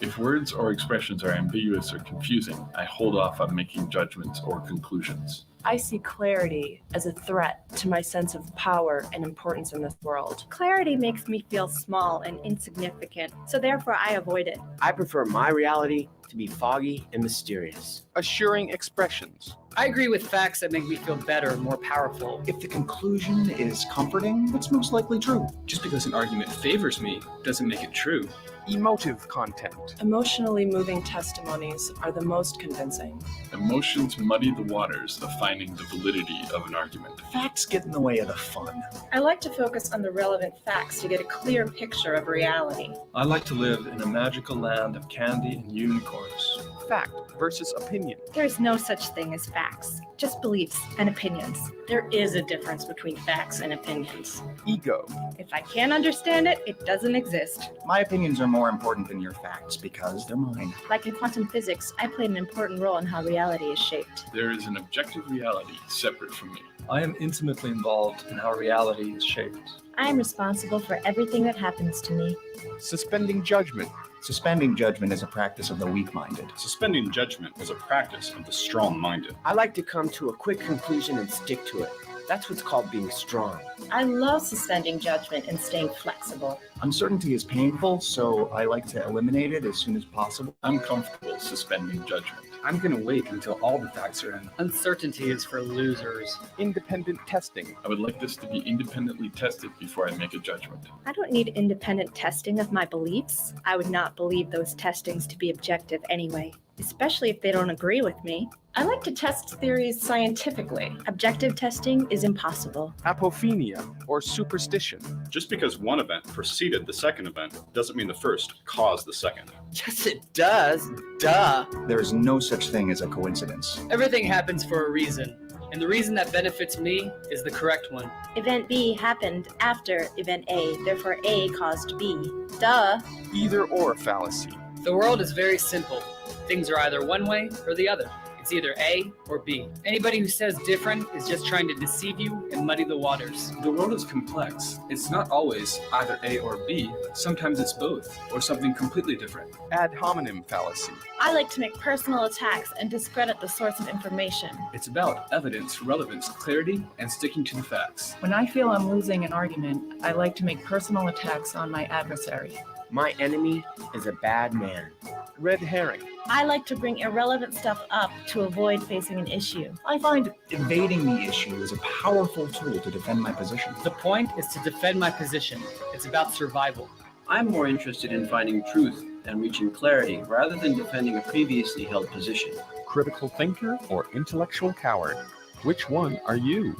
If words or expressions are ambiguous or confusing, I hold off on making judgments or conclusions. I see clarity as a threat to my sense of power and importance in this world. Clarity makes me feel small and insignificant, so therefore I avoid it. I prefer my reality to be foggy and mysterious. Assuring expressions. I agree with facts that make me feel better, more powerful. If the conclusion is comforting, it's most likely true. Just because an argument favors me doesn't make it true. Emotive content. Emotionally moving testimonies are the most convincing. Emotions muddy the waters of finding the validity of an argument. Facts get in the way of the fun. I like to focus on the relevant facts to get a clear picture of reality. I like to live in a magical land of candy and unicorns. Fact versus opinion. There's no such thing as facts, just beliefs and opinions. There is a difference between facts and opinions. Ego. If I can't understand it, it doesn't exist. My opinions are more important than your facts because they're mine. Like in quantum physics, I played an important role in how reality is shaped. There is an objective reality separate from me. I am intimately involved in how reality is shaped. I am responsible for everything that happens to me. Suspending judgment. Suspending judgment is a practice of the weak-minded. Suspending judgment is a practice of the strong-minded. I like to come to a quick conclusion and stick to it. That's what's called being strong. I love suspending judgment and staying flexible. Uncertainty is painful, so I like to eliminate it as soon as possible. I'm comfortable suspending judgment. I'm going to wait until all the facts are in. Uncertainty is for losers. Independent testing. I would like this to be independently tested before I make a judgment. I don't need independent testing of my beliefs. I would not believe those testings to be objective anyway, especially if they don't agree with me. I like to test theories scientifically. Objective testing is impossible. Apophenia or superstition. Just because one event preceded the second event doesn't mean the first caused the second. Yes, it does. Duh. There is no such thing as a coincidence. Everything happens for a reason, and the reason that benefits me is the correct one. Event B happened after event A, therefore A caused B. Duh. Either or fallacy. The world is very simple. Things are either one way or the other. It's either A or B. Anybody who says different is just trying to deceive you and muddy the waters. The world is complex. It's not always either A or B. Sometimes it's both, or something completely different. Ad hominem fallacy. I like to make personal attacks and discredit the source of information. It's about evidence, relevance, clarity, and sticking to the facts. When I feel I'm losing an argument, I like to make personal attacks on my adversary. My enemy is a bad man. Red herring. I like to bring irrelevant stuff up to avoid facing an issue. I find evading the issue is a powerful tool to defend my position. The point is to defend my position. It's about survival. I'm more interested in finding truth and reaching clarity rather than defending a previously held position. Critical thinker or intellectual coward? Which one are you?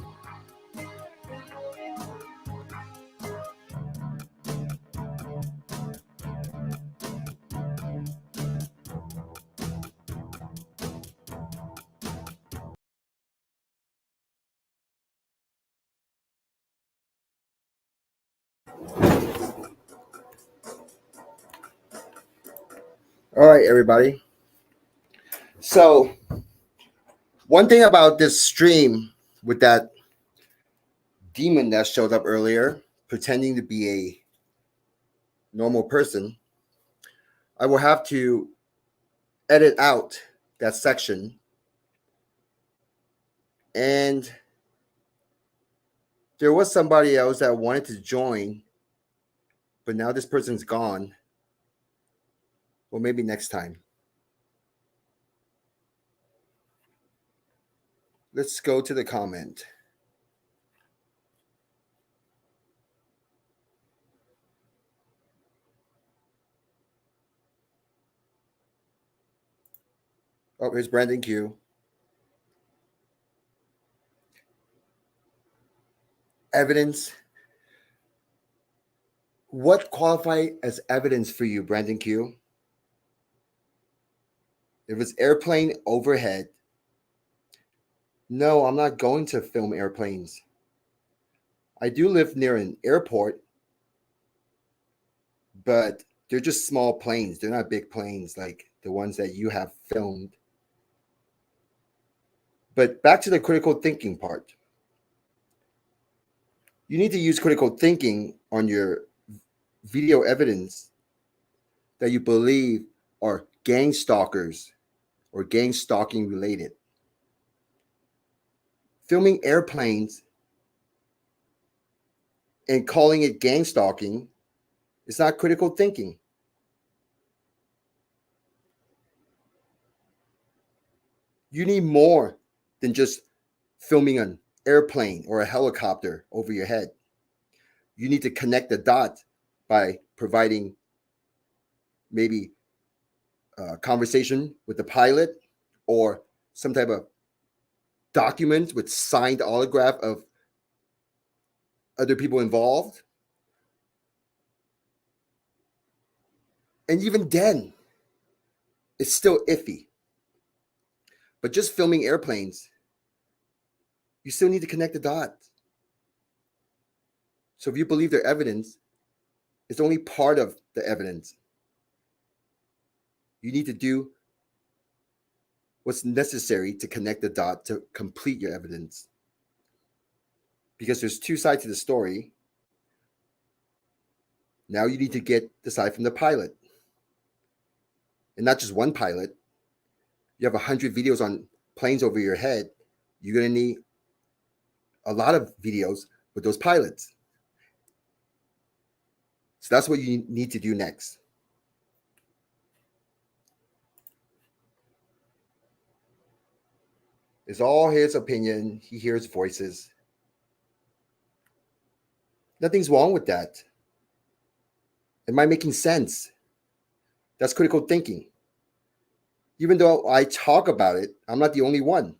All right, everybody. So, one thing about this stream with that demon that showed up earlier, pretending to be a normal person, I will have to edit out that section. And there was somebody else that wanted to join, but now this person's gone. Well, maybe next time. Let's go to the comment. Oh, here's Brandon Q. Evidence. What qualify as evidence for you, Brandon Q? If it's airplane overhead, no, I'm not going to film airplanes. I do live near an airport, but they're just small planes. They're not big planes like the ones that you have filmed. But back to the critical thinking part. You need to use critical thinking on your video evidence that you believe are gang stalkers or gang stalking related. Filming airplanes and calling it gang stalking is not critical thinking. You need more than just filming an airplane or a helicopter over your head. You need to connect the dots by providing maybe a conversation with the pilot or some type of document with signed autograph of other people involved. And even then, it's still iffy. But just filming airplanes, you still need to connect the dots. So if you believe their evidence, it's only part of the evidence. You need to do what's necessary to connect the dot to complete your evidence. Because there's two sides to the story. Now you need to get the side from the pilot. and not just one pilot, you have 100 videos on planes over your head, you're going to need a lot of videos with those pilots. So that's what you need to do next. It's all his opinion. He hears voices. Nothing's wrong with that. Am I making sense? That's critical thinking. Even though I talk about it, I'm not the only one.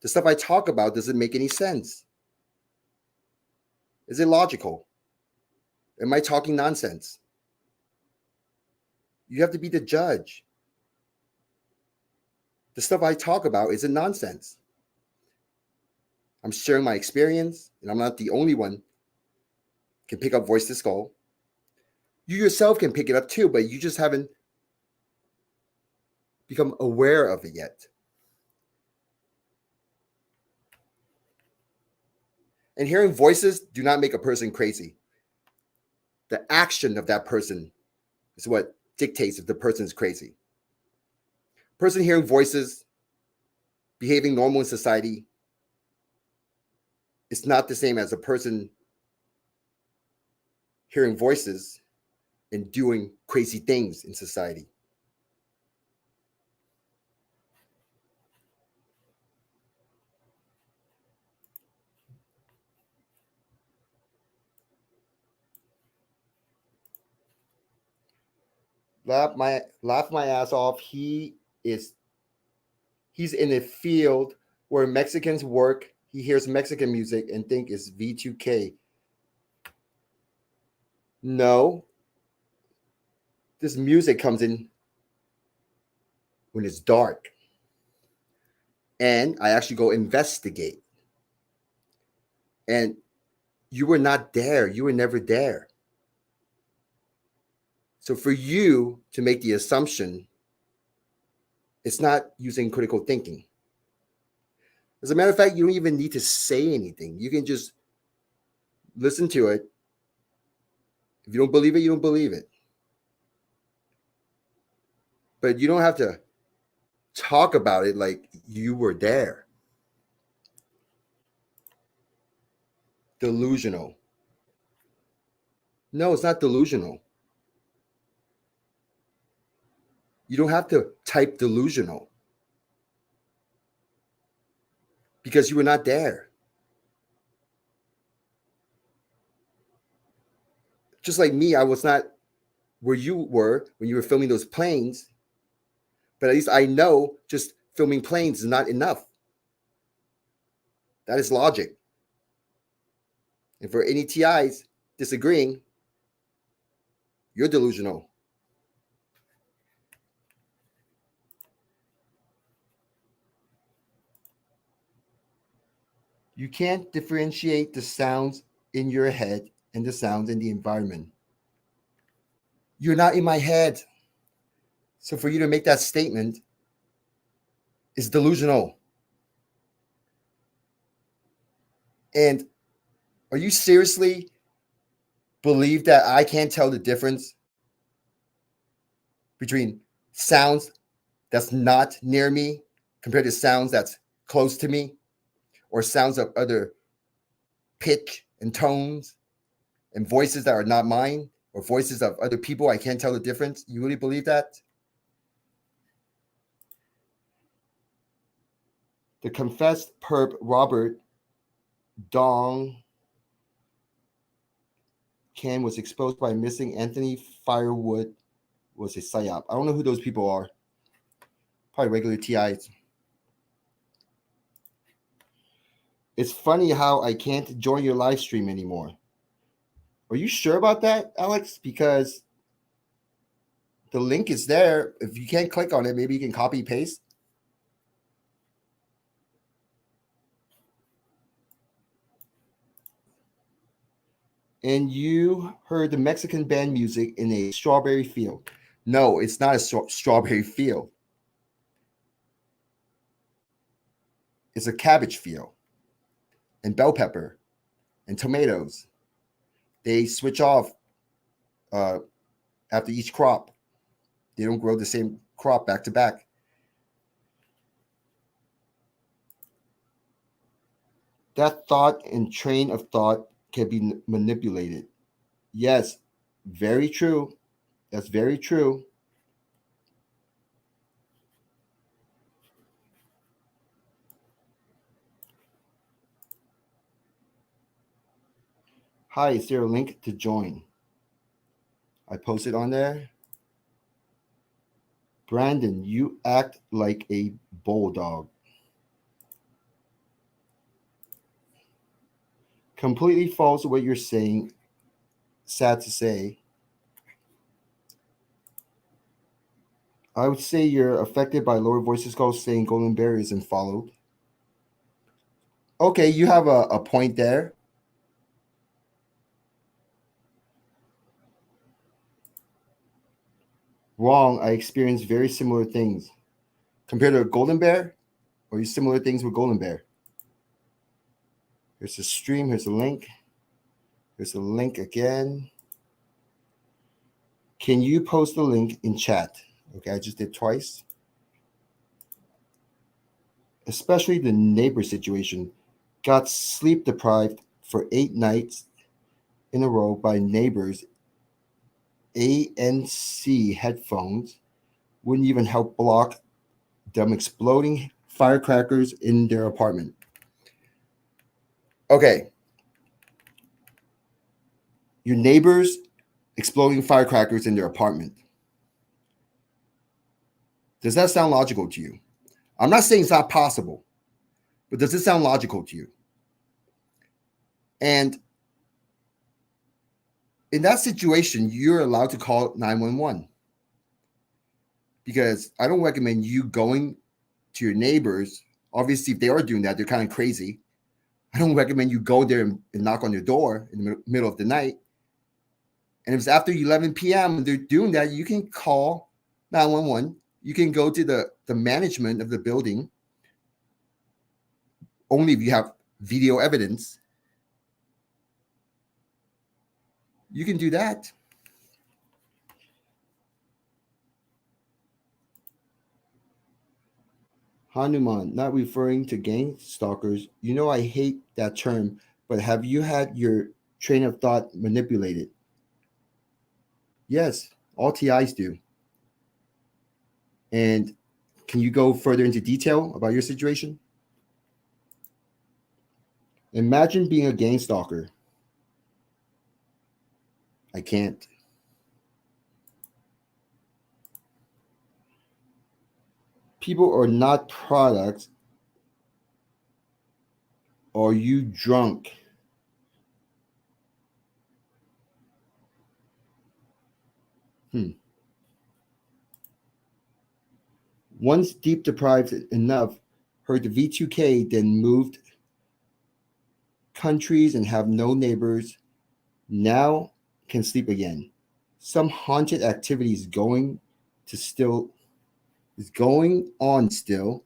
The stuff I talk about doesn't make any sense. Is it logical? Am I talking nonsense? You have to be the judge. The stuff I talk about isn't nonsense. I'm sharing my experience, and I'm not the only one can pick up voice to skull. You yourself can pick it up too, but you just haven't become aware of it yet. And hearing voices do not make a person crazy. The action of that person is what dictates if the person is crazy. Person hearing voices, behaving normal in society, it's not the same as a person hearing voices and doing crazy things in society. Laugh my ass off. He's in a field where Mexicans work. He hears Mexican music and think it's V2K. No. This music comes in when it's dark. And I actually go investigate. And you were not there. You were never there. So for you to make the assumption, it's not using critical thinking. As a matter of fact, you don't even need to say anything. You can just listen to it. If you don't believe it, you don't believe it. But you don't have to talk about it like you were there. Delusional. No, it's not delusional. You don't have to type delusional because you were not there. Just like me, I was not where you were when you were filming those planes, but at least I know just filming planes is not enough. That is logic. And for any TIs disagreeing, you're delusional. You can't differentiate the sounds in your head and the sounds in the environment. You're not in my head. So for you to make that statement is delusional. And are you seriously believe that I can't tell the difference between sounds that's not near me compared to sounds that's close to me, or sounds of other pitch and tones and voices that are not mine, or voices of other people? I can't tell the difference. You really believe that? The confessed perp Robert Dong Can was exposed by missing Anthony Firewood was a psyop. I don't know who those people are. Probably regular TIs. It's funny how I can't join your live stream anymore. Are you sure about that, Alex? Because the link is there. If you can't click on it, maybe you can copy paste. And you heard the Mexican band music in a strawberry field. No, it's not a strawberry field. It's a cabbage field and bell pepper and tomatoes. They switch off after each crop. They don't grow the same crop back to back. That thought and train of thought can be manipulated. Yes, very true. That's very true. Hi, is there a link to join? I posted on there. Brandon, you act like a bulldog. Completely false what you're saying. Sad to say. I would say you're affected by lower voices calls saying golden berry isn't followed. Okay, you have a point there. Wrong. I experienced very similar things. Compared to a golden bear, or you similar things with golden bear? Here's a stream. Here's a link. Here's a link again. Can you post the link in chat? Okay, I just did twice. Especially the neighbor situation. Got sleep deprived for 8 nights in a row by neighbors. ANC headphones wouldn't even help block them exploding firecrackers in their apartment. Okay. Your neighbors exploding firecrackers in their apartment. Does that sound logical to you? I'm not saying it's not possible, but does it sound logical to you? And in that situation, you're allowed to call 911 because I don't recommend you going to your neighbors. Obviously, if they are doing that, they're kind of crazy. I don't recommend you go there and knock on their door in the middle of the night. And if it's after 11 p.m. and they're doing that, you can call 911. You can go to the management of the building only if you have video evidence. You can do that. Hanuman, not referring to gang stalkers. You know I hate that term, but have you had your train of thought manipulated? Yes, all TIs do. And can you go further into detail about your situation? Imagine being a gang stalker. I can't. People are not products. Are you drunk? Once deep deprived enough, heard the V2K, then moved countries and have no neighbors, now can sleep again. Some haunted activity is going on still,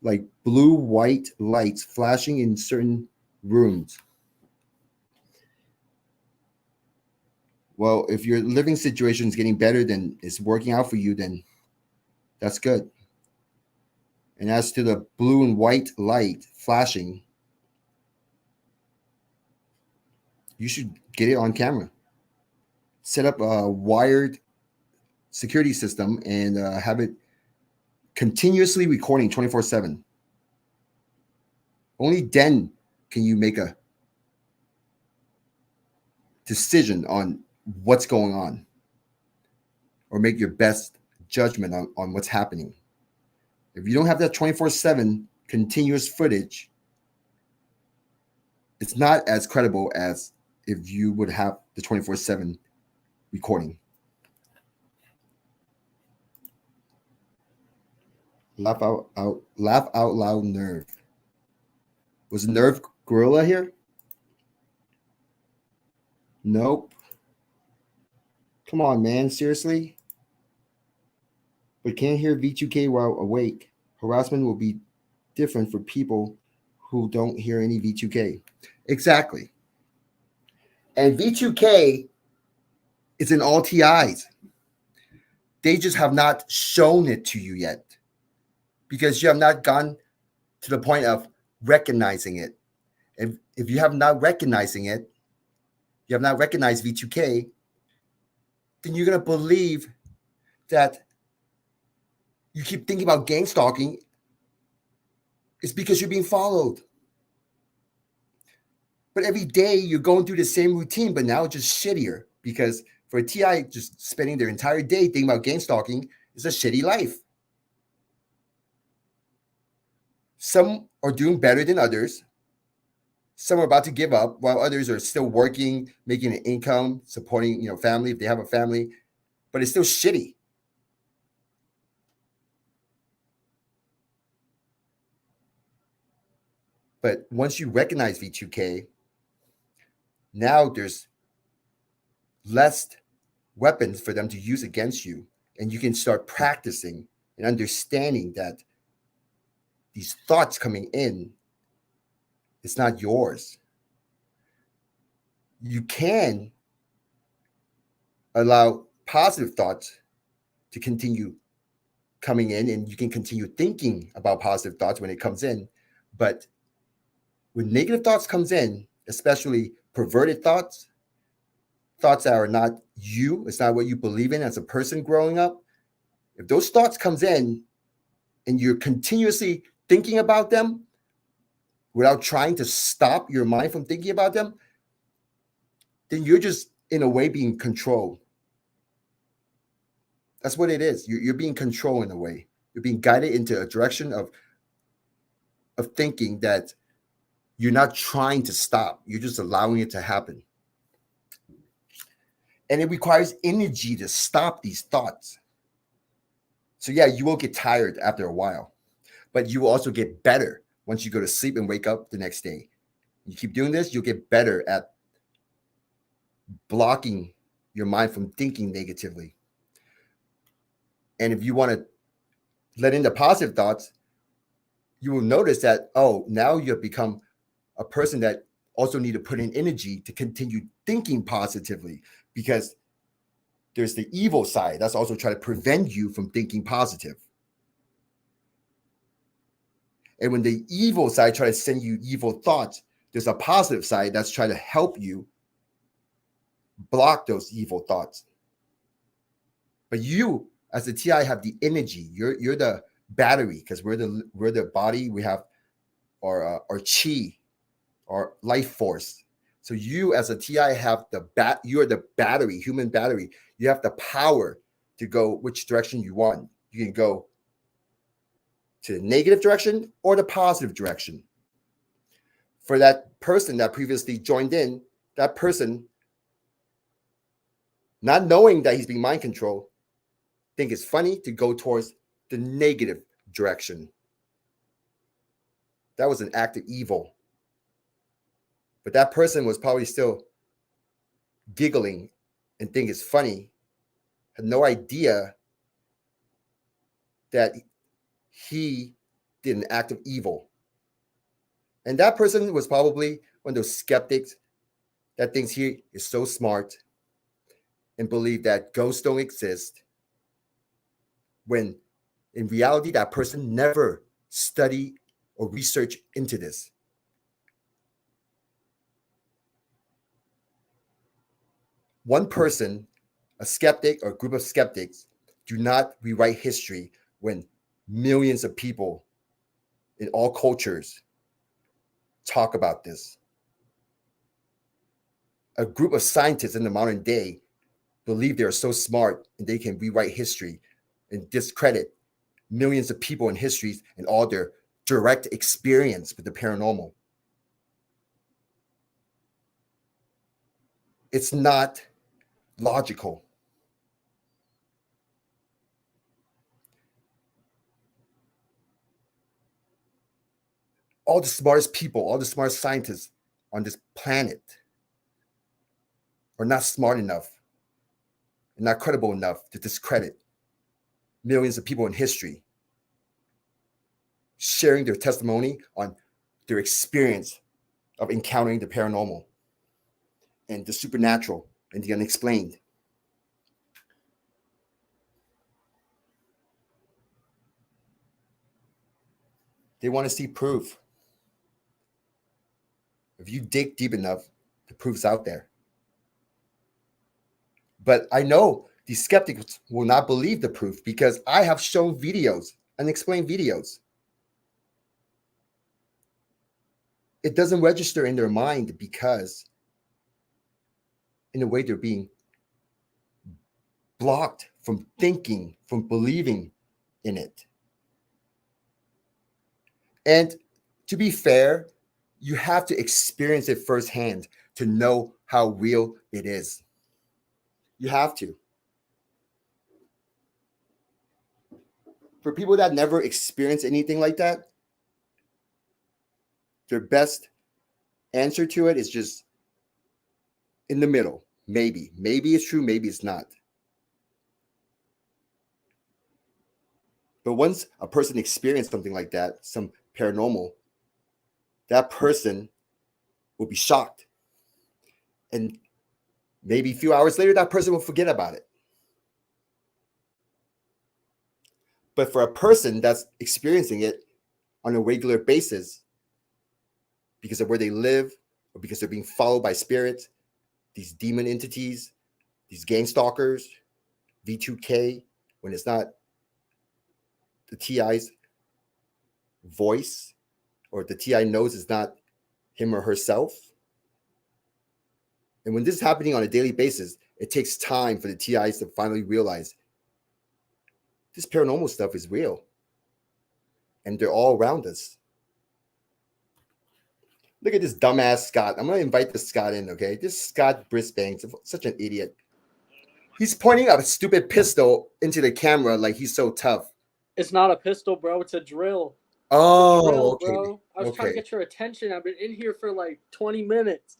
like blue white lights flashing in certain rooms. Well, if your living situation is getting better, then it's working out for you, then that's good. And as to the blue and white light flashing, you should get it on camera. Set up a wired security system and have it continuously recording 24/7. Only then can you make a decision on what's going on or make your best judgment on what's happening. If you don't have that 24/7 continuous footage, it's not as credible as if you would have the 24/7 recording. Laugh out loud, Nerve. Was Nerve Gorilla here? Nope. Come on, man. Seriously? But can't hear V2K while awake. Harassment will be different for people who don't hear any V2K. Exactly. And V2K is in all TIs. They just have not shown it to you yet because you have not gone to the point of recognizing it. If you have not recognizing it, you have not recognized V2K, then you're going to believe that you keep thinking about gang stalking. It's because you're being followed. But every day you're going through the same routine, but now it's just shittier because for a TI, just spending their entire day thinking about gang stalking is a shitty life. Some are doing better than others. Some are about to give up while others are still working, making an income, supporting, family if they have a family, but it's still shitty. But once you recognize V2K, now there's less weapons for them to use against you. And you can start practicing and understanding that these thoughts coming in, it's not yours. You can allow positive thoughts to continue coming in, and you can continue thinking about positive thoughts when it comes in. But when negative thoughts comes in, especially perverted thoughts that are not you, it's not what you believe in as a person growing up. If those thoughts comes in and you're continuously thinking about them without trying to stop your mind from thinking about them, then you're just in a way being controlled. That's what it is. You're being controlled in a way. You're being guided into a direction of thinking that you're not trying to stop. You're just allowing it to happen. And it requires energy to stop these thoughts. So yeah, you will get tired after a while, but you will also get better once you go to sleep and wake up the next day. You keep doing this, you'll get better at blocking your mind from thinking negatively. And if you want to let in the positive thoughts, you will notice that, now you have become a person that also need to put in energy to continue thinking positively, because there's the evil side that's also trying to prevent you from thinking positive. And when the evil side tries to send you evil thoughts, there's a positive side that's trying to help you block those evil thoughts. But you, as a TI, have the energy. You're the battery, because we're the body. We have our chi, our life force. So you, as a TI, have you're the battery, human battery. You have the power to go which direction you want. You can go to the negative direction or the positive direction. For that person that previously joined in, that person, not knowing that he's being mind controlled, think it's funny to go towards the negative direction. That was an act of evil. But that person was probably still giggling and think it's funny, had no idea that he did an act of evil. And that person was probably one of those skeptics that thinks he is so smart and believe that ghosts don't exist, when in reality that person never studied or researched into this. One person, a skeptic or a group of skeptics, do not rewrite history when millions of people in all cultures talk about this. A group of scientists in the modern day believe they are so smart and they can rewrite history and discredit millions of people in histories and all their direct experience with the paranormal. It's not logical. All the smartest people, all the smartest scientists on this planet are not smart enough and not credible enough to discredit millions of people in history sharing their testimony on their experience of encountering the paranormal and the supernatural and the unexplained. They want to see proof. If you dig deep enough, the proof's out there. But I know these skeptics will not believe the proof because I have shown videos, unexplained videos. It doesn't register in their mind because in a way they're being blocked from thinking, from believing in it. And to be fair, you have to experience it firsthand to know how real it is. You have to. For people that never experience anything like that, their best answer to it is just in the middle. Maybe. Maybe it's true, maybe it's not. But once a person experiences something like that, some paranormal, that person will be shocked. And maybe a few hours later, that person will forget about it. But for a person that's experiencing it on a regular basis, because of where they live, or because they're being followed by spirits, these demon entities, these gang stalkers, V2K, when it's not the TI's voice, or the TI knows it's not him or herself. And when this is happening on a daily basis, it takes time for the TIs to finally realize this paranormal stuff is real. And they're all around us. Look at this dumbass Scott. I'm going to invite this Scott in, okay? This Scott Brisbane's such an idiot. He's pointing a stupid pistol into the camera like he's so tough. It's not a pistol, bro. It's a drill. Oh, it's a drill, okay. Bro. I was trying to get your attention. I've been in here for like 20 minutes.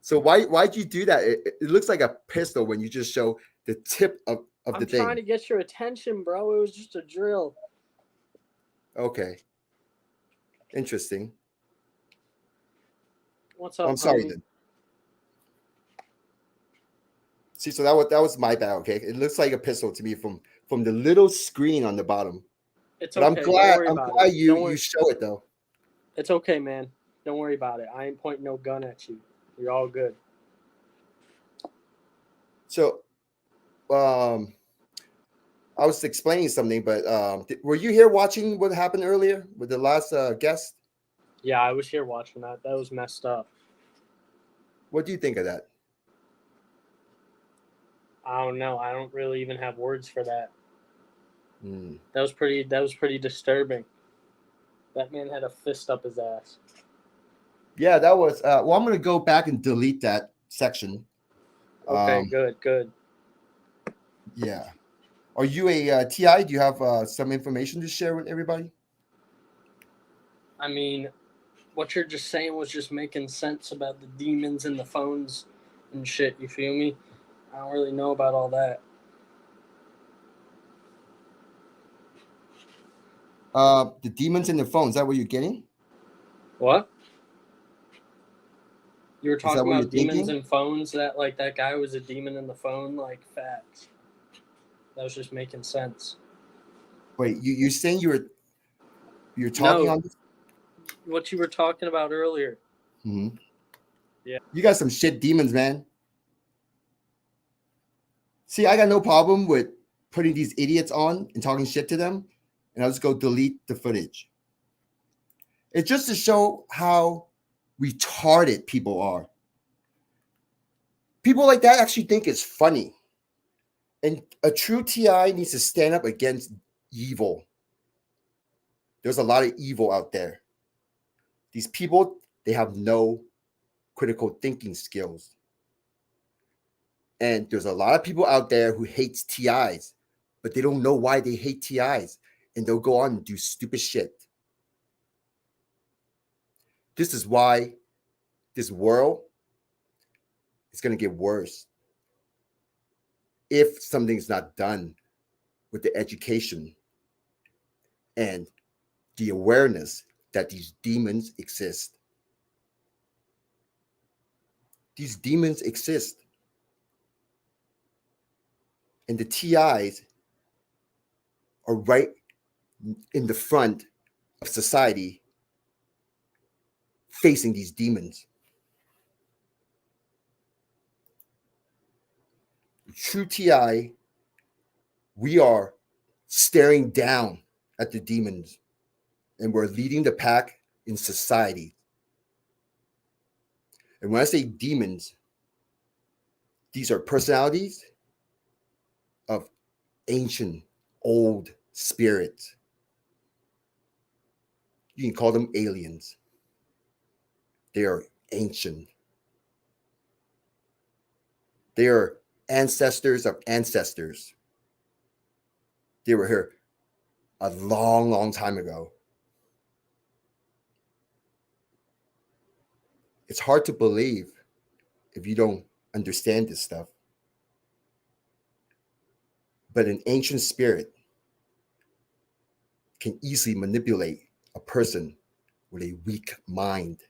So why'd you do that? It looks like a pistol when you just show the tip of the thing. I'm trying to get your attention, bro. It was just a drill. Okay. Interesting. What's up? I'm sorry then. See, so that was my bad, okay? It looks like a pistol to me from the little screen on the bottom. It's but okay. I'm glad you show it though. It's okay, man. Don't worry about it. I ain't pointing no gun at you. You're all good. So, I was explaining something, but were you here watching what happened earlier with the last guest? Yeah, I was here watching that. That was messed up. What do you think of that? I don't know. I don't really even have words for that. That was pretty disturbing. That man had a fist up his ass. Yeah, that was. Well, I'm going to go back and delete that section. Okay, good. Yeah. Are you a TI? Do you have some information to share with everybody? I mean, what you're just saying was just making sense about the demons and the phones and shit. You feel me? I don't really know about all that. The demons in the phone. Is that what you're getting? What? You were talking what about you're demons thinking? and phones. That guy was a demon in the phone. Like facts. That was just making sense. Wait, you're saying you're talking on this? What you were talking about earlier. Mm-hmm. Yeah. You got some shit demons, man. See, I got no problem with putting these idiots on and talking shit to them, and I'll just go delete the footage. It's just to show how retarded people are. People like that actually think it's funny. And a true TI needs to stand up against evil. There's a lot of evil out there. These people, they have no critical thinking skills. And there's a lot of people out there who hate TIs, but they don't know why they hate TIs. And they'll go on and do stupid shit. This is why this world is going to get worse if something's not done with the education and the awareness that these demons exist. These demons exist. And the TIs are right in the front of society facing these demons. True TI, we are staring down at the demons, and we're leading the pack in society. And when I say demons, these are personalities of ancient, old spirits. You can call them aliens. They are ancient. They are ancestors of ancestors. They were here a long, long time ago. It's hard to believe if you don't understand this stuff. But an ancient spirit can easily manipulate a person with a weak mind.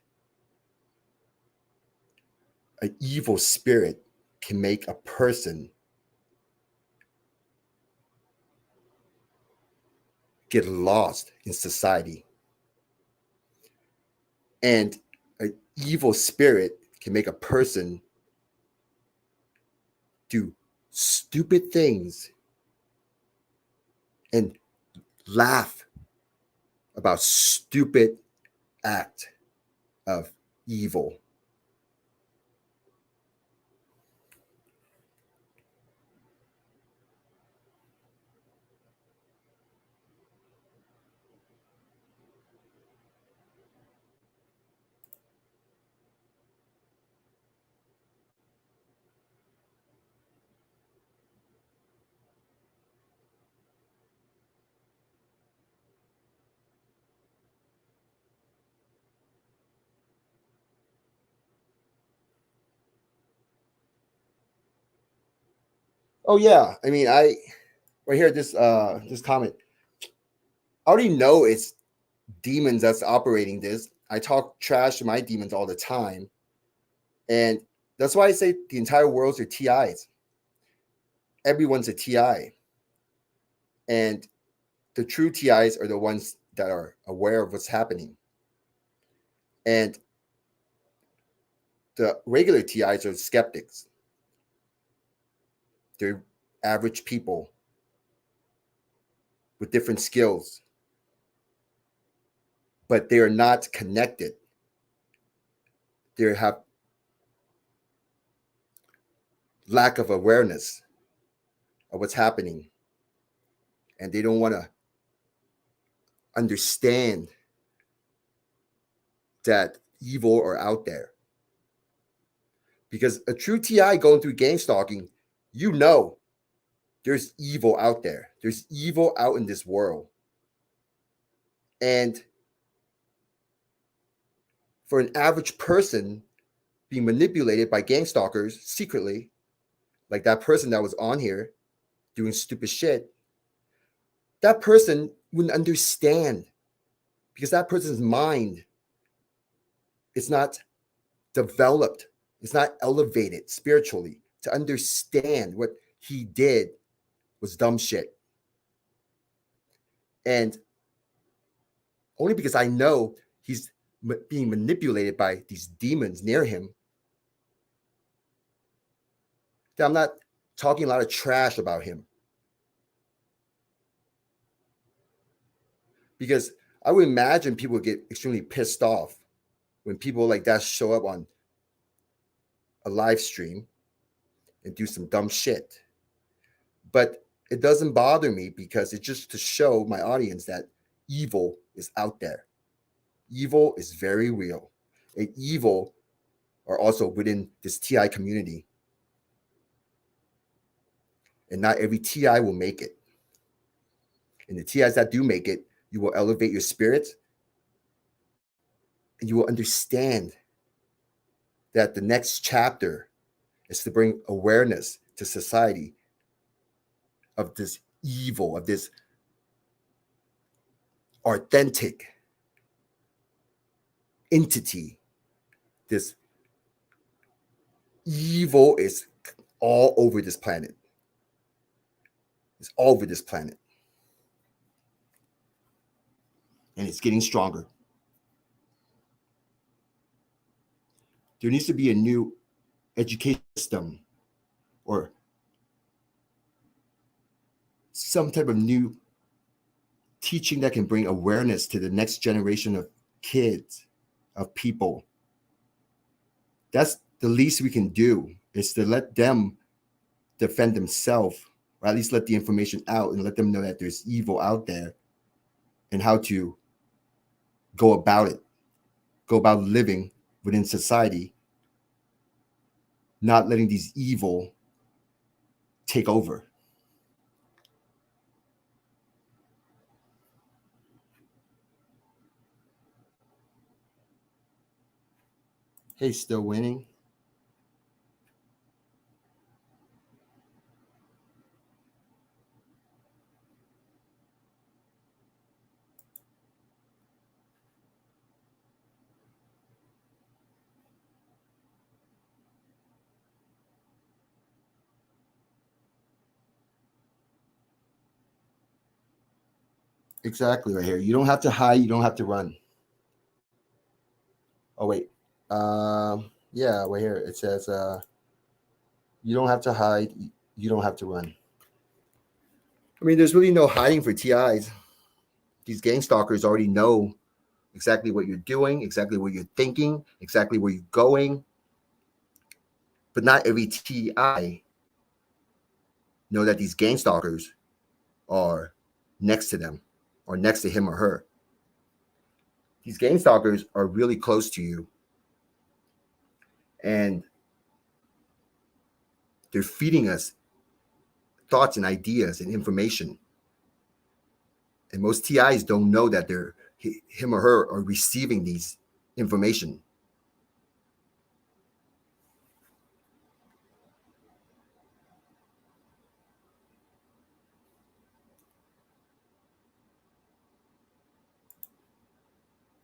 An evil spirit can make a person get lost in society. And an evil spirit can make a person do stupid things and laugh about stupid act of evil. Oh yeah, I mean, I right here this comment. I already know it's demons that's operating this. I talk trash to my demons all the time, and that's why I say the entire world's are TIs. Everyone's a TI, and the true TIs are the ones that are aware of what's happening, and the regular TIs are skeptics. They're average people with different skills, but they are not connected. They have lack of awareness of what's happening, and they don't want to understand that evil are out there. Because a true TI going through game stalking, you know there's evil out there. There's evil out in this world. And for an average person being manipulated by gang stalkers secretly, like that person that was on here doing stupid shit, that person wouldn't understand because that person's mind is not developed, it's not elevated spiritually to understand what he did was dumb shit. And only because I know he's being manipulated by these demons near him, that I'm not talking a lot of trash about him. Because I would imagine people would get extremely pissed off when people like that show up on a live stream and do some dumb shit. But it doesn't bother me because it's just to show my audience that evil is out there. Evil is very real. And evil are also within this TI community. And not every TI will make it. And the TIs that do make it, you will elevate your spirit and you will understand that the next chapter is to bring awareness to society of this evil, of this authentic entity. This evil is all over this planet. It's all over this planet. and it's getting stronger. There needs to be a new education system or some type of new teaching that can bring awareness to the next generation of kids, of people. That's the least we can do, is to let them defend themselves, or at least let the information out and let them know that there's evil out there and how to go about it, go about living within society, not letting these evil take over. Hey, still winning? Exactly, right here. You don't have to hide, you don't have to run. Oh, wait. Yeah, right here. It says, you don't have to hide, you don't have to run. I mean, there's really no hiding for TIs. These gang stalkers already know exactly what you're doing, exactly what you're thinking, exactly where you're going. But not every TI know that these gang stalkers are next to them or next to him or her. These gang stalkers are really close to you, and they're feeding us thoughts and ideas and information. And most TIs don't know that him or her are receiving these information.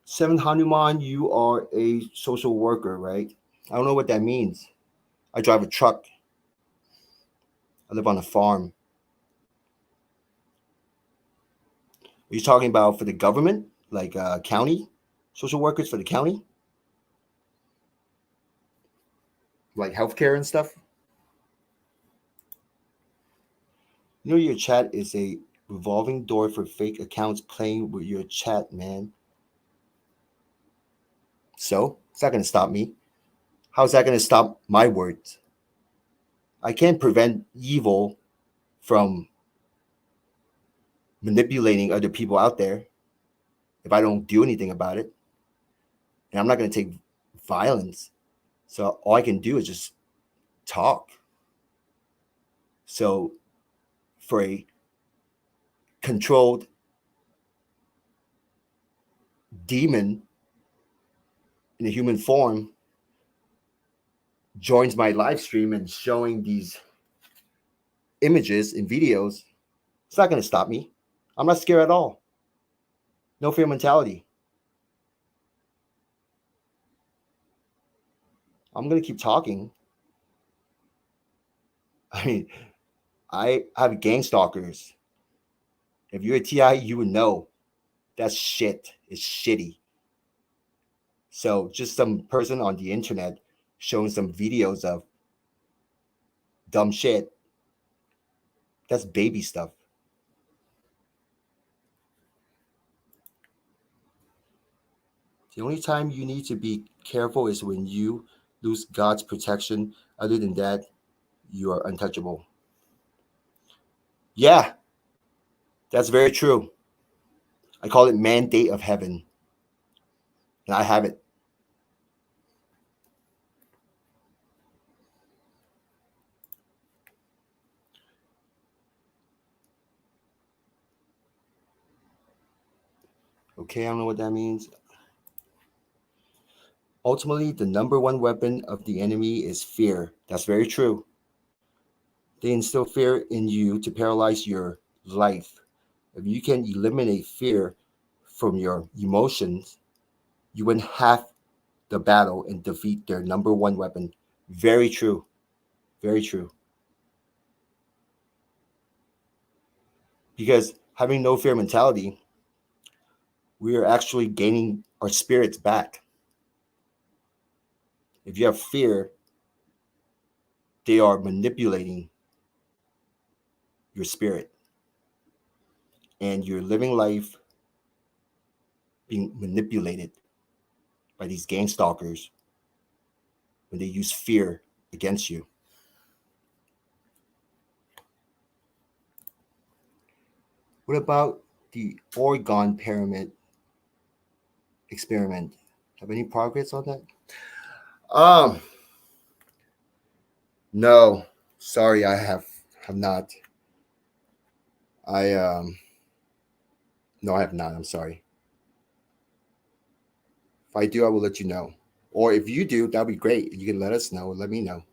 Seven Hanuman, you are a social worker, right? I don't know what that means. I drive a truck. I live on a farm. Are you talking about for the government, like county social workers for the county, like healthcare and stuff? You know, your chat is a revolving door for fake accounts playing with your chat, man. So it's not going to stop me. How's that going to stop my words? I can't prevent evil from manipulating other people out there if I don't do anything about it. And I'm not going to take violence. So all I can do is just talk. So for a controlled demon in a human form joins my live stream and showing these images and videos, it's not going to stop me. I'm not scared at all. No fear mentality. I'm going to keep talking. I mean, I have gang stalkers. If you're a TI, you would know that's shit. It's shitty. So just some person on the internet showing some videos of dumb shit, that's baby stuff. The only time you need to be careful is when you lose God's protection. Other than that, you are untouchable. Yeah, that's very true. I call it mandate of heaven. And I have it. Okay, I don't know what that means. Ultimately, the number one weapon of the enemy is fear. That's very true. They instill fear in you to paralyze your life. If you can eliminate fear from your emotions, you win half the battle and defeat their number one weapon. Very true. Very true. Because having no fear mentality, we are actually gaining our spirits back. If you have fear, they are manipulating your spirit. And you're living life being manipulated by these gang stalkers when they use fear against you. What about the Oregon pyramid experiment? Have any progress on that? No, sorry, I have not. No, I have not. I'm sorry. If I do, I will let you know. Or if you do, that'd be great. You can let us know. Let me know.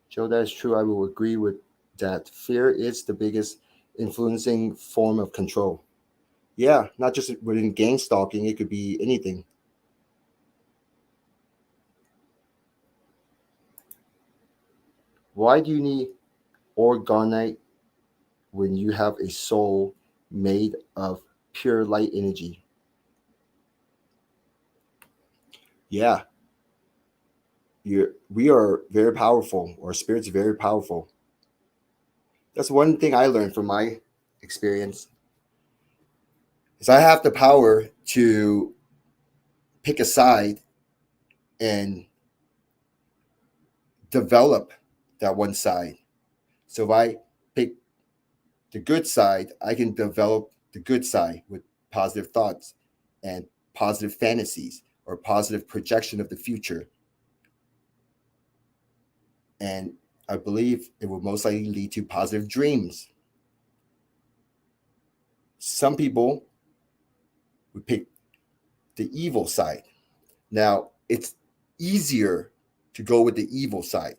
Joe, that is true. I will agree with that. Fear is the biggest influencing form of control. Yeah, not just within gang stalking. It could be anything. Why do you need organite when you have a soul made of pure light energy? Yeah. We are very powerful. Our spirit's very powerful. That's one thing I learned from my experience is I have the power to pick a side and develop that one side. So if I pick the good side, I can develop the good side with positive thoughts and positive fantasies or positive projection of the future. And I believe it will most likely lead to positive dreams. Some people would pick the evil side. Now, it's easier to go with the evil side.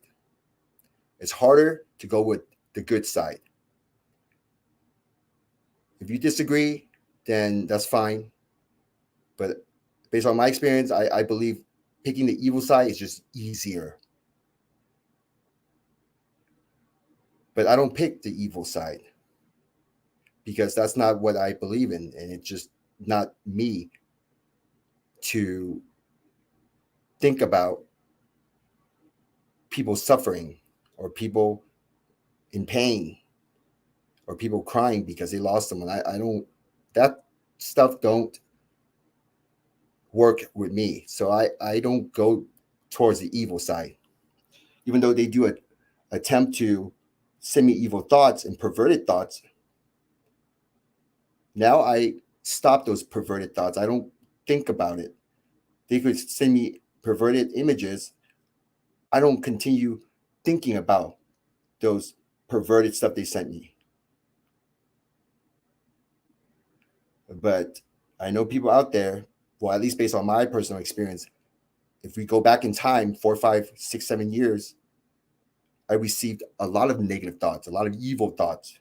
It's harder to go with the good side. If you disagree, then that's fine. But based on my experience, I believe picking the evil side is just easier. But I don't pick the evil side because that's not what I believe in. And it's just not me to think about people suffering or people in pain or people crying because they lost someone. I don't, that stuff don't work with me. So I don't go towards the evil side, even though they do attempt to send me evil thoughts and perverted thoughts. Now I stop those perverted thoughts. I don't think about it. They could send me perverted images. I don't continue thinking about those perverted stuff they sent me. But I know people out there, well, at least based on my personal experience, if we go back in time 4, 5, 6, 7 years, I received a lot of negative thoughts, a lot of evil thoughts.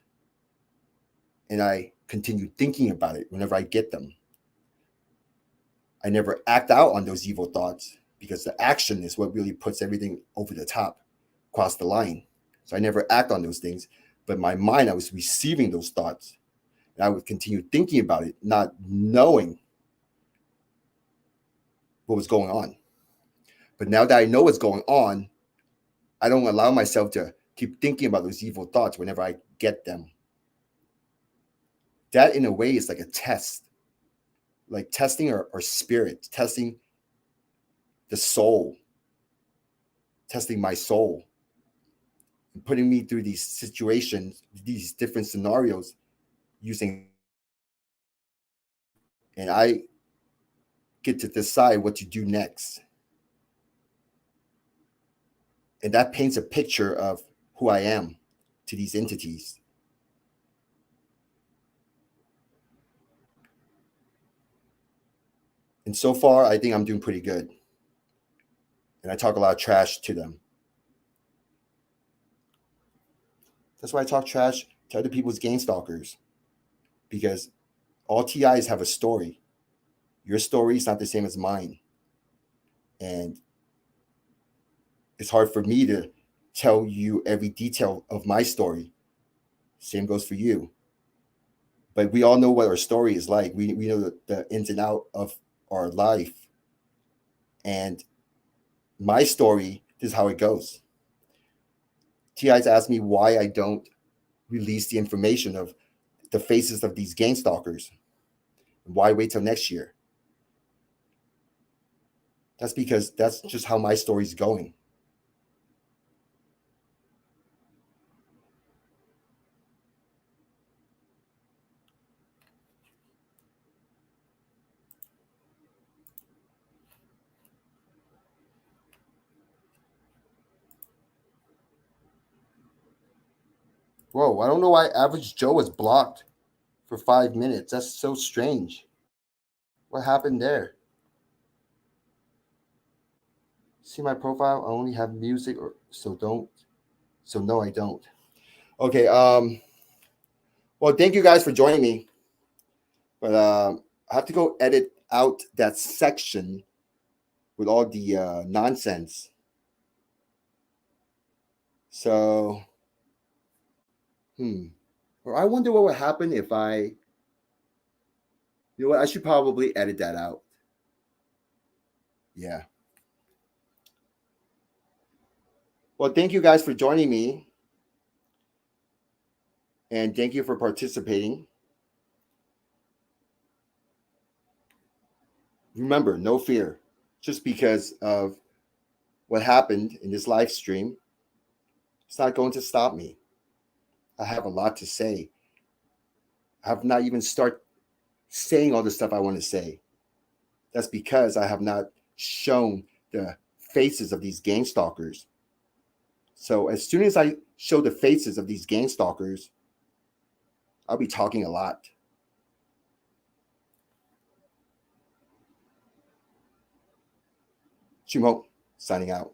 And I continue thinking about it whenever I get them. I never act out on those evil thoughts because the action is what really puts everything over the top, across the line. So I never act on those things. But in my mind, I was receiving those thoughts. And I would continue thinking about it, not knowing what was going on. But now that I know what's going on, I don't allow myself to keep thinking about those evil thoughts whenever I get them. That, in a way, is like a test, like testing our spirit, testing the soul, testing my soul, and putting me through these situations, these different scenarios using. And I get to decide what to do next. And that paints a picture of who I am to these entities. And so far, I think I'm doing pretty good. And I talk a lot of trash to them. That's why I talk trash to other people's gang stalkers. Because all TIs have a story. Your story is not the same as mine. And it's hard for me to tell you every detail of my story. Same goes for you. But we all know what our story is like. We know the ins and out of our life. And my story, this is how it goes. T.I.'s asked me why I don't release the information of the faces of these gang stalkers. Why wait till next year? That's because that's just how my story's going. Whoa, I don't know why Average Joe was blocked for 5 minutes. That's so strange. What happened there? See my profile? I only have music, or so don't. So no, I don't. Okay. Well, thank you guys for joining me. But I have to go edit out that section with all the nonsense. So, or I wonder what would happen if I, you know what? I should probably edit that out. Yeah. Well, thank you guys for joining me. And thank you for participating. Remember, no fear. Just because of what happened in this live stream, it's not going to stop me. I have a lot to say. I have not even started saying all the stuff I want to say. That's because I have not shown the faces of these gang stalkers. So as soon as I show the faces of these gang stalkers, I'll be talking a lot. Chimo, signing out.